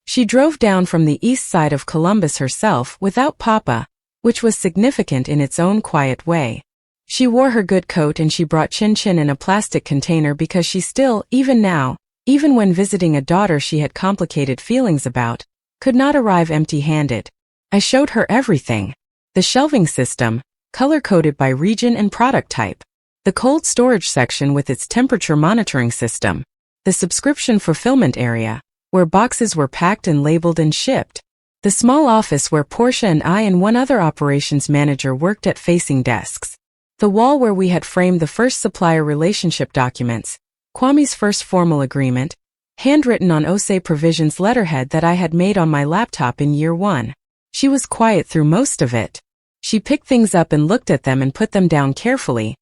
She drove down from the east side of Columbus herself without Papa, which was significant in its own quiet way. She wore her good coat and she brought Chin Chin in a plastic container because she still, even now, even when visiting a daughter she had complicated feelings about, could not arrive empty-handed. I showed her everything. The shelving system, color-coded by region and product type. The cold storage section with its temperature monitoring system. The subscription fulfillment area, where boxes were packed and labeled and shipped. The small office where Portia and I and one other operations manager worked at facing desks. The wall where we had framed the first supplier relationship documents, Kwame's first formal agreement, handwritten on Osei Provisions letterhead that I had made on my laptop in year 1. She was quiet through most of it. She picked things up and looked at them and put them down carefully.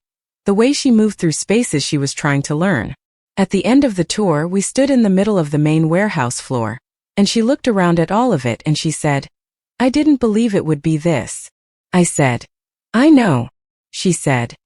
The way she moved through spaces she was trying to learn. At the end of the tour, we stood in the middle of the main warehouse floor, and she looked around at all of it and she said, "I didn't believe it would be this." I said, "I know." She said,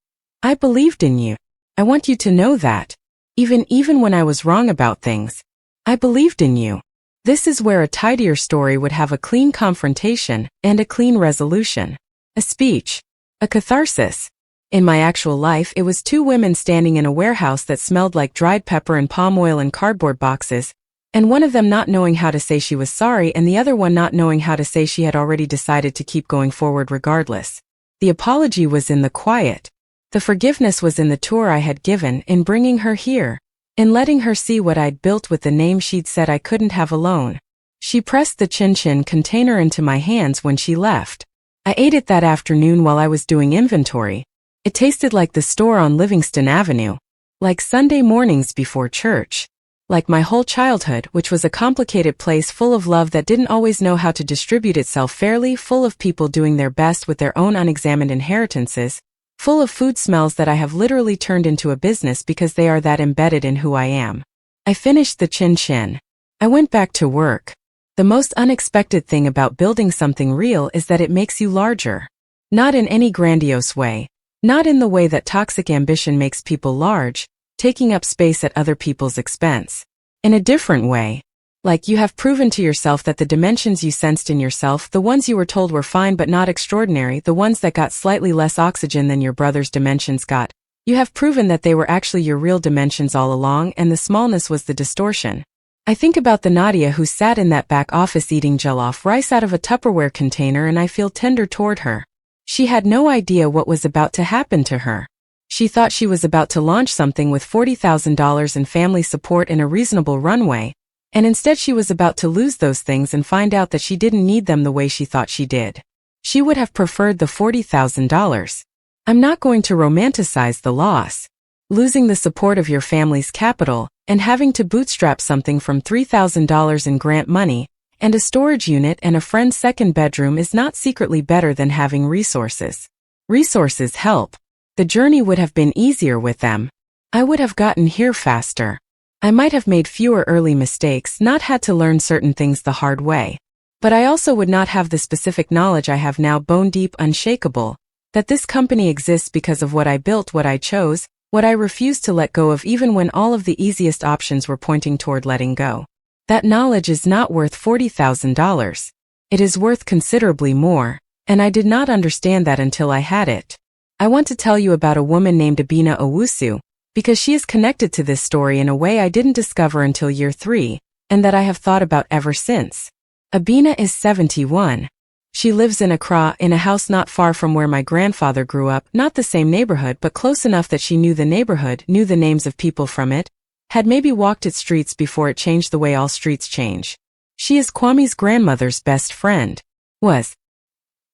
"I believed in you. I want you to know that. Even when I was wrong about things, I believed in you." This is where a tidier story would have a clean confrontation and a clean resolution. A speech. A catharsis. In my actual life, it was 2 women standing in a warehouse that smelled like dried pepper and palm oil and cardboard boxes, and one of them not knowing how to say she was sorry and the other one not knowing how to say she had already decided to keep going forward regardless. The apology was in the quiet. The forgiveness was in the tour I had given, in bringing her here, in letting her see what I'd built with the name she'd said I couldn't have alone. She pressed the Chin Chin container into my hands when she left. I ate it that afternoon while I was doing inventory. It tasted like the store on Livingston Avenue, like Sunday mornings before church, like my whole childhood, which was a complicated place full of love that didn't always know how to distribute itself fairly, full of people doing their best with their own unexamined inheritances, full of food smells that I have literally turned into a business because they are that embedded in who I am. I finished the chin-chin. I went back to work. The most unexpected thing about building something real is that it makes you larger. Not in any grandiose way. Not in the way that toxic ambition makes people large, taking up space at other people's expense. In a different way. Like you have proven to yourself that the dimensions you sensed in yourself, the ones you were told were fine but not extraordinary, the ones that got slightly less oxygen than your brother's dimensions got, you have proven that they were actually your real dimensions all along and the smallness was the distortion. I think about the Nadia who sat in that back office eating jollof rice out of a Tupperware container and I feel tender toward her. She had no idea what was about to happen to her. She thought she was about to launch something with $40,000 in family support and a reasonable runway, and instead she was about to lose those things and find out that she didn't need them the way she thought she did. She would have preferred the $40,000. I'm not going to romanticize the loss. Losing the support of your family's capital and having to bootstrap something from $3,000 in grant money and a storage unit and a friend's second bedroom is not secretly better than having resources. Resources help. The journey would have been easier with them. I would have gotten here faster. I might have made fewer early mistakes, not had to learn certain things the hard way. But I also would not have the specific knowledge I have now, bone deep, unshakable, that this company exists because of what I built, what I chose, what I refused to let go of even when all of the easiest options were pointing toward letting go. That knowledge is not worth $40,000. It is worth considerably more, and I did not understand that until I had it. I want to tell you about a woman named Abina Owusu, because she is connected to this story in a way I didn't discover until year 3, and that I have thought about ever since. Abina is 71. She lives in Accra in a house not far from where my grandfather grew up, not the same neighborhood but close enough that she knew the neighborhood, knew the names of people from it, had maybe walked its streets before it changed the way all streets change. She is Kwame's grandmother's best friend. Was.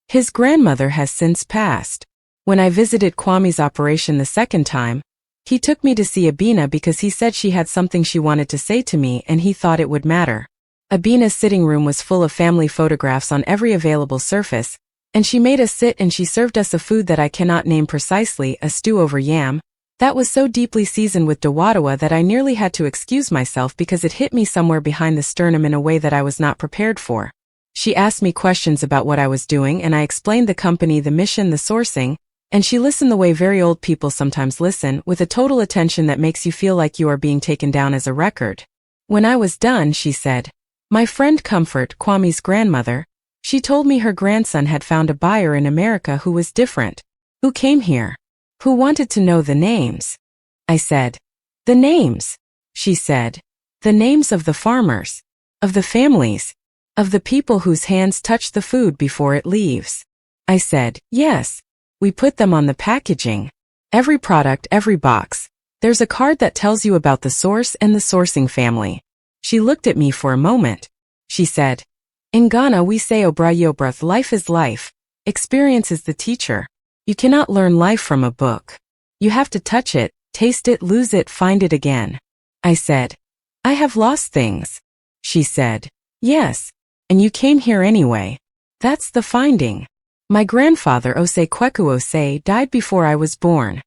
His grandmother has since passed. When I visited Kwame's operation the second time, he took me to see Abina because he said she had something she wanted to say to me and he thought it would matter. Abina's sitting room was full of family photographs on every available surface, and she made us sit and she served us a food that I cannot name precisely, a stew over yam, that was so deeply seasoned with dawadawa that I nearly had to excuse myself because it hit me somewhere behind the sternum in a way that I was not prepared for. She asked me questions about what I was doing and I explained the company, the mission, the sourcing, and she listened the way very old people sometimes listen, with a total attention that makes you feel like you are being taken down as a record. When I was done, she said, "My friend Comfort, Kwame's grandmother, she told me her grandson had found a buyer in America who was different, who came here, who wanted to know the names." I said, "The names?" She said, "The names of the farmers, of the families, of the people whose hands touch the food before it leaves." I said, "Yes. We put them on the packaging. Every product, every box. There's a card that tells you about the source and the sourcing family." She looked at me for a moment. She said, "In Ghana we say obrayobrath, life is life. Experience is the teacher. You cannot learn life from a book. You have to touch it, taste it, lose it, find it again." I said, "I have lost things." She said, "Yes. And you came here anyway. That's the finding." My grandfather Ose Kweku Ose died before I was born.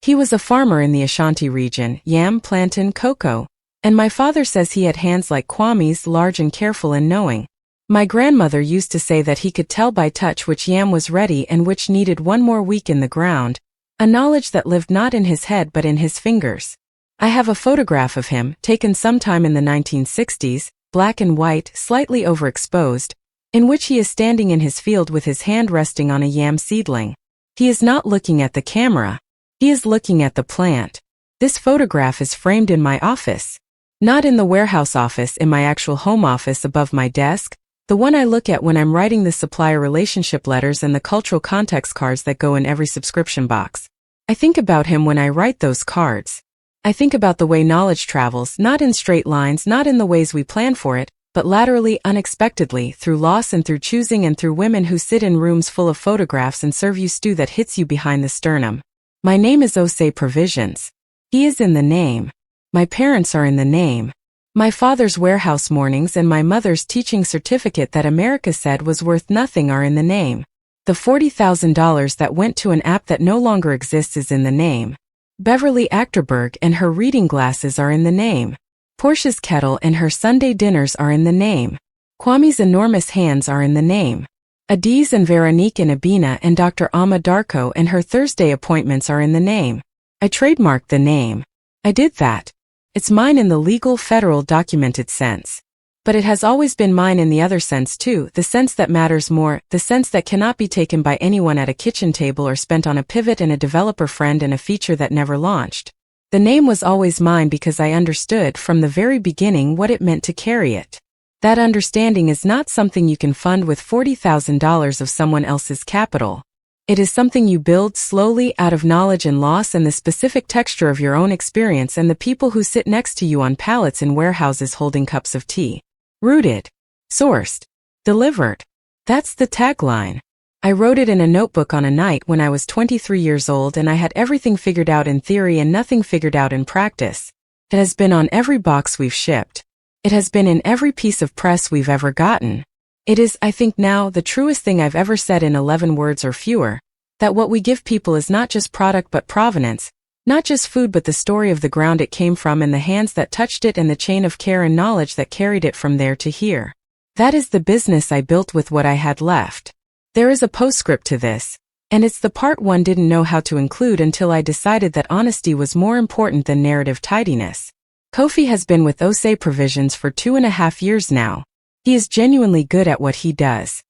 He was a farmer in the Ashanti region, yam, plantain, cocoa, and my father says he had hands like Kwame's, large and careful and knowing. My grandmother used to say that he could tell by touch which yam was ready and which needed one more week in the ground, a knowledge that lived not in his head but in his fingers. I have a photograph of him, taken sometime in the 1960s, black and white, slightly overexposed, in which he is standing in his field with his hand resting on a yam seedling. He is not looking at the camera. He is looking at the plant. This photograph is framed in my office. Not in the warehouse office, in my actual home office above my desk, the one I look at when I'm writing the supplier relationship letters and the cultural context cards that go in every subscription box. I think about him when I write those cards. I think about the way knowledge travels, not in straight lines, not in the ways we plan for it, but laterally, unexpectedly, through loss and through choosing and through women who sit in rooms full of photographs and serve you stew that hits you behind the sternum. My name is Ose Provisions. He is in the name. My parents are in the name. My father's warehouse mornings and my mother's teaching certificate that America said was worth nothing are in the name. The $40,000 that went to an app that no longer exists is in the name. Beverly Achterberg and her reading glasses are in the name. Portia's kettle and her Sunday dinners are in the name. Kwame's enormous hands are in the name. Adiz and Veronique and Abina and Dr. Amma Darko and her Thursday appointments are in the name. I trademarked the name. I did that. It's mine in the legal, federal, documented sense. But it has always been mine in the other sense too, the sense that matters more, the sense that cannot be taken by anyone at a kitchen table or spent on a pivot and a developer friend and a feature that never launched. The name was always mine because I understood from the very beginning what it meant to carry it. That understanding is not something you can fund with $40,000 of someone else's capital. It is something you build slowly out of knowledge and loss and the specific texture of your own experience and the people who sit next to you on pallets in warehouses holding cups of tea. Rooted, sourced, delivered. That's the tagline. I wrote it in a notebook on a night when I was 23 years old and I had everything figured out in theory and nothing figured out in practice. It has been on every box we've shipped. It has been in every piece of press we've ever gotten. It is, I think now, the truest thing I've ever said in 11 words or fewer, that what we give people is not just product but provenance, not just food but the story of the ground it came from and the hands that touched it and the chain of care and knowledge that carried it from there to here. That is the business I built with what I had left. There is a postscript to this, and it's the part one didn't know how to include until I decided that honesty was more important than narrative tidiness. Kofi has been with Ose Provisions for 2.5 years now. He is genuinely good at what he does.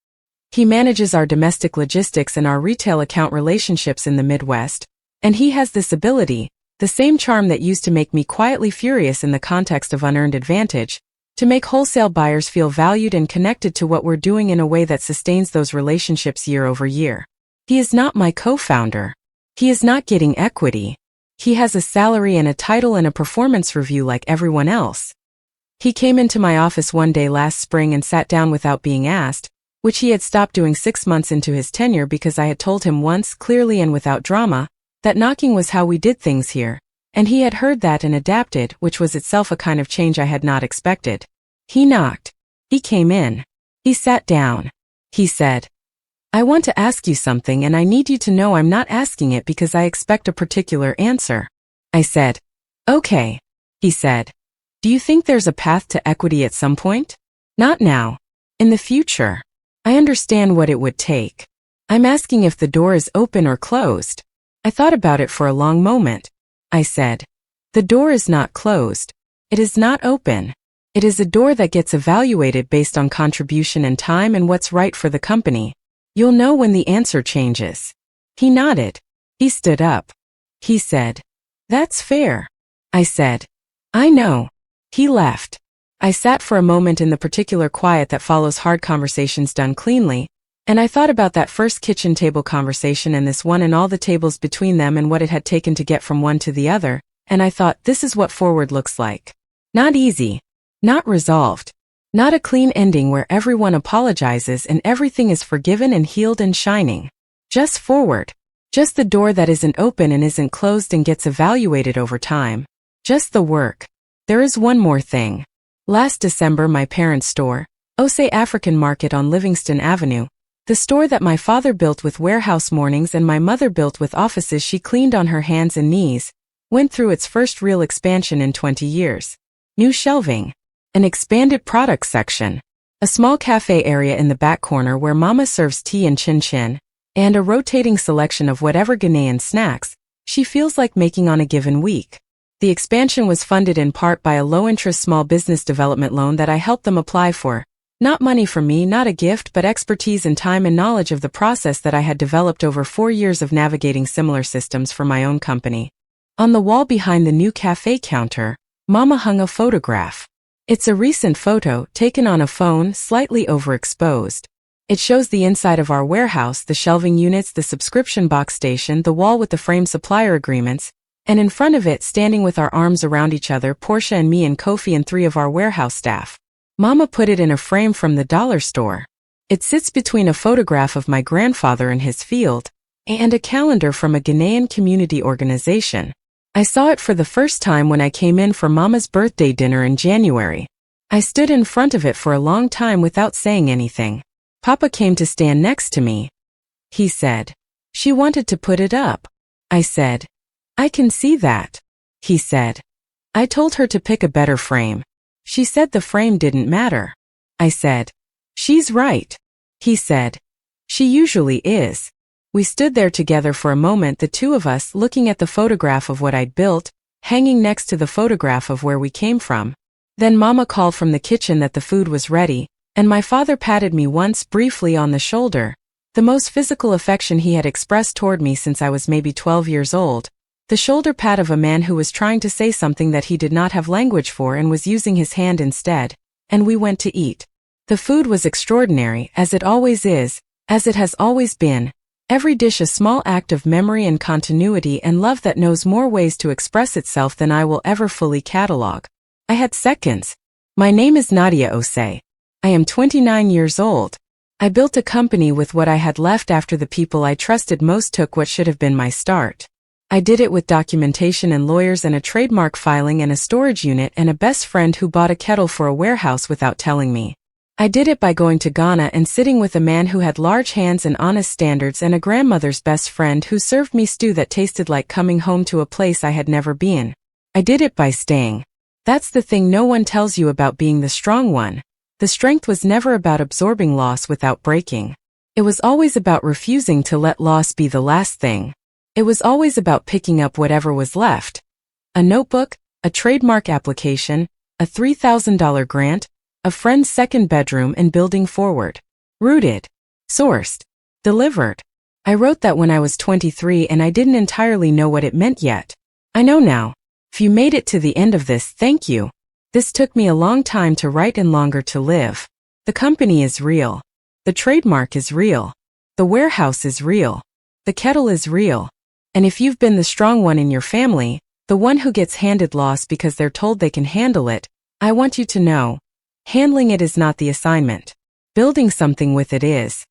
He manages our domestic logistics and our retail account relationships in the Midwest, and he has this ability, the same charm that used to make me quietly furious in the context of unearned advantage, to make wholesale buyers feel valued and connected to what we're doing in a way that sustains those relationships year over year. He is not my co-founder. He is not getting equity. He has a salary and a title and a performance review like everyone else. He came into my office one day last spring and sat down without being asked, which he had stopped doing 6 months into his tenure because I had told him once, clearly and without drama, that knocking was how we did things here, and he had heard that and adapted, which was itself a kind of change I had not expected. He knocked. He came in. He sat down. He said, "I want to ask you something and I need you to know I'm not asking it because I expect a particular answer." I said, "Okay." He said, "Do you think there's a path to equity at some point?" "Not now. In the future." "I understand what it would take. I'm asking if the door is open or closed." I thought about it for a long moment. I said, "The door is not closed. It is not open. It is a door that gets evaluated based on contribution and time and what's right for the company. You'll know when the answer changes." He nodded. He stood up. He said, "That's fair." I said, "I know." He left. I sat for a moment in the particular quiet that follows hard conversations done cleanly, and I thought about that first kitchen table conversation and this one and all the tables between them and what it had taken to get from one to the other, and I thought, this is what forward looks like. Not easy. Not resolved. Not a clean ending where everyone apologizes and everything is forgiven and healed and shining. Just forward. Just the door that isn't open and isn't closed and gets evaluated over time. Just the work. There is one more thing. Last December, my parents' store, Ose African Market on Livingston Avenue, the store that my father built with warehouse mornings and my mother built with offices she cleaned on her hands and knees, went through its first real expansion in 20 years. New shelving. An expanded product section. A small cafe area in the back corner where Mama serves tea and chin-chin, and a rotating selection of whatever Ghanaian snacks she feels like making on a given week. The expansion was funded in part by a low-interest small business development loan that I helped them apply for. Not money from me, not a gift, but expertise and time and knowledge of the process that I had developed over 4 years of navigating similar systems for my own company. On the wall behind the new cafe counter, Mama hung a photograph. It's a recent photo taken on a phone, slightly overexposed. It shows the inside of our warehouse, the shelving units, the subscription box station, the wall with the frame supplier agreements, and in front of it, standing with our arms around each other, Portia and me and Kofi and 3 of our warehouse staff. Mama put it in a frame from the dollar store. It sits between a photograph of my grandfather in his field and a calendar from a Ghanaian community organization. I saw it for the first time when I came in for Mama's birthday dinner in January. I stood in front of it for a long time without saying anything. Papa came to stand next to me. He said, "She wanted to put it up." I said, "I can see that." He said, "I told her to pick a better frame. She said the frame didn't matter." I said, "She's right." He said, "She usually is." We stood there together for a moment, the two of us, looking at the photograph of what I'd built, hanging next to the photograph of where we came from. Then Mama called from the kitchen that the food was ready, and my father patted me once briefly on the shoulder, the most physical affection he had expressed toward me since I was maybe 12 years old, the shoulder pat of a man who was trying to say something that he did not have language for and was using his hand instead, and we went to eat. The food was extraordinary, as it always is, as it has always been. Every dish a small act of memory and continuity and love that knows more ways to express itself than I will ever fully catalog. I had seconds. My name is Nadia Osei. I am 29 years old. I built a company with what I had left after the people I trusted most took what should have been my start. I did it with documentation and lawyers and a trademark filing and a storage unit and a best friend who bought a kettle for a warehouse without telling me. I did it by going to Ghana and sitting with a man who had large hands and honest standards and a grandmother's best friend who served me stew that tasted like coming home to a place I had never been. I did it by staying. That's the thing no one tells you about being the strong one. The strength was never about absorbing loss without breaking. It was always about refusing to let loss be the last thing. It was always about picking up whatever was left. A notebook, a trademark application, a $3,000 grant, a friend's second bedroom, and building forward. Rooted. Sourced. Delivered. I wrote that when I was 23 and I didn't entirely know what it meant yet. I know now. If you made it to the end of this, thank you. This took me a long time to write and longer to live. The company is real. The trademark is real. The warehouse is real. The kettle is real. And if you've been the strong one in your family, the one who gets handed loss because they're told they can handle it, I want you to know, handling it is not the assignment. Building something with it is.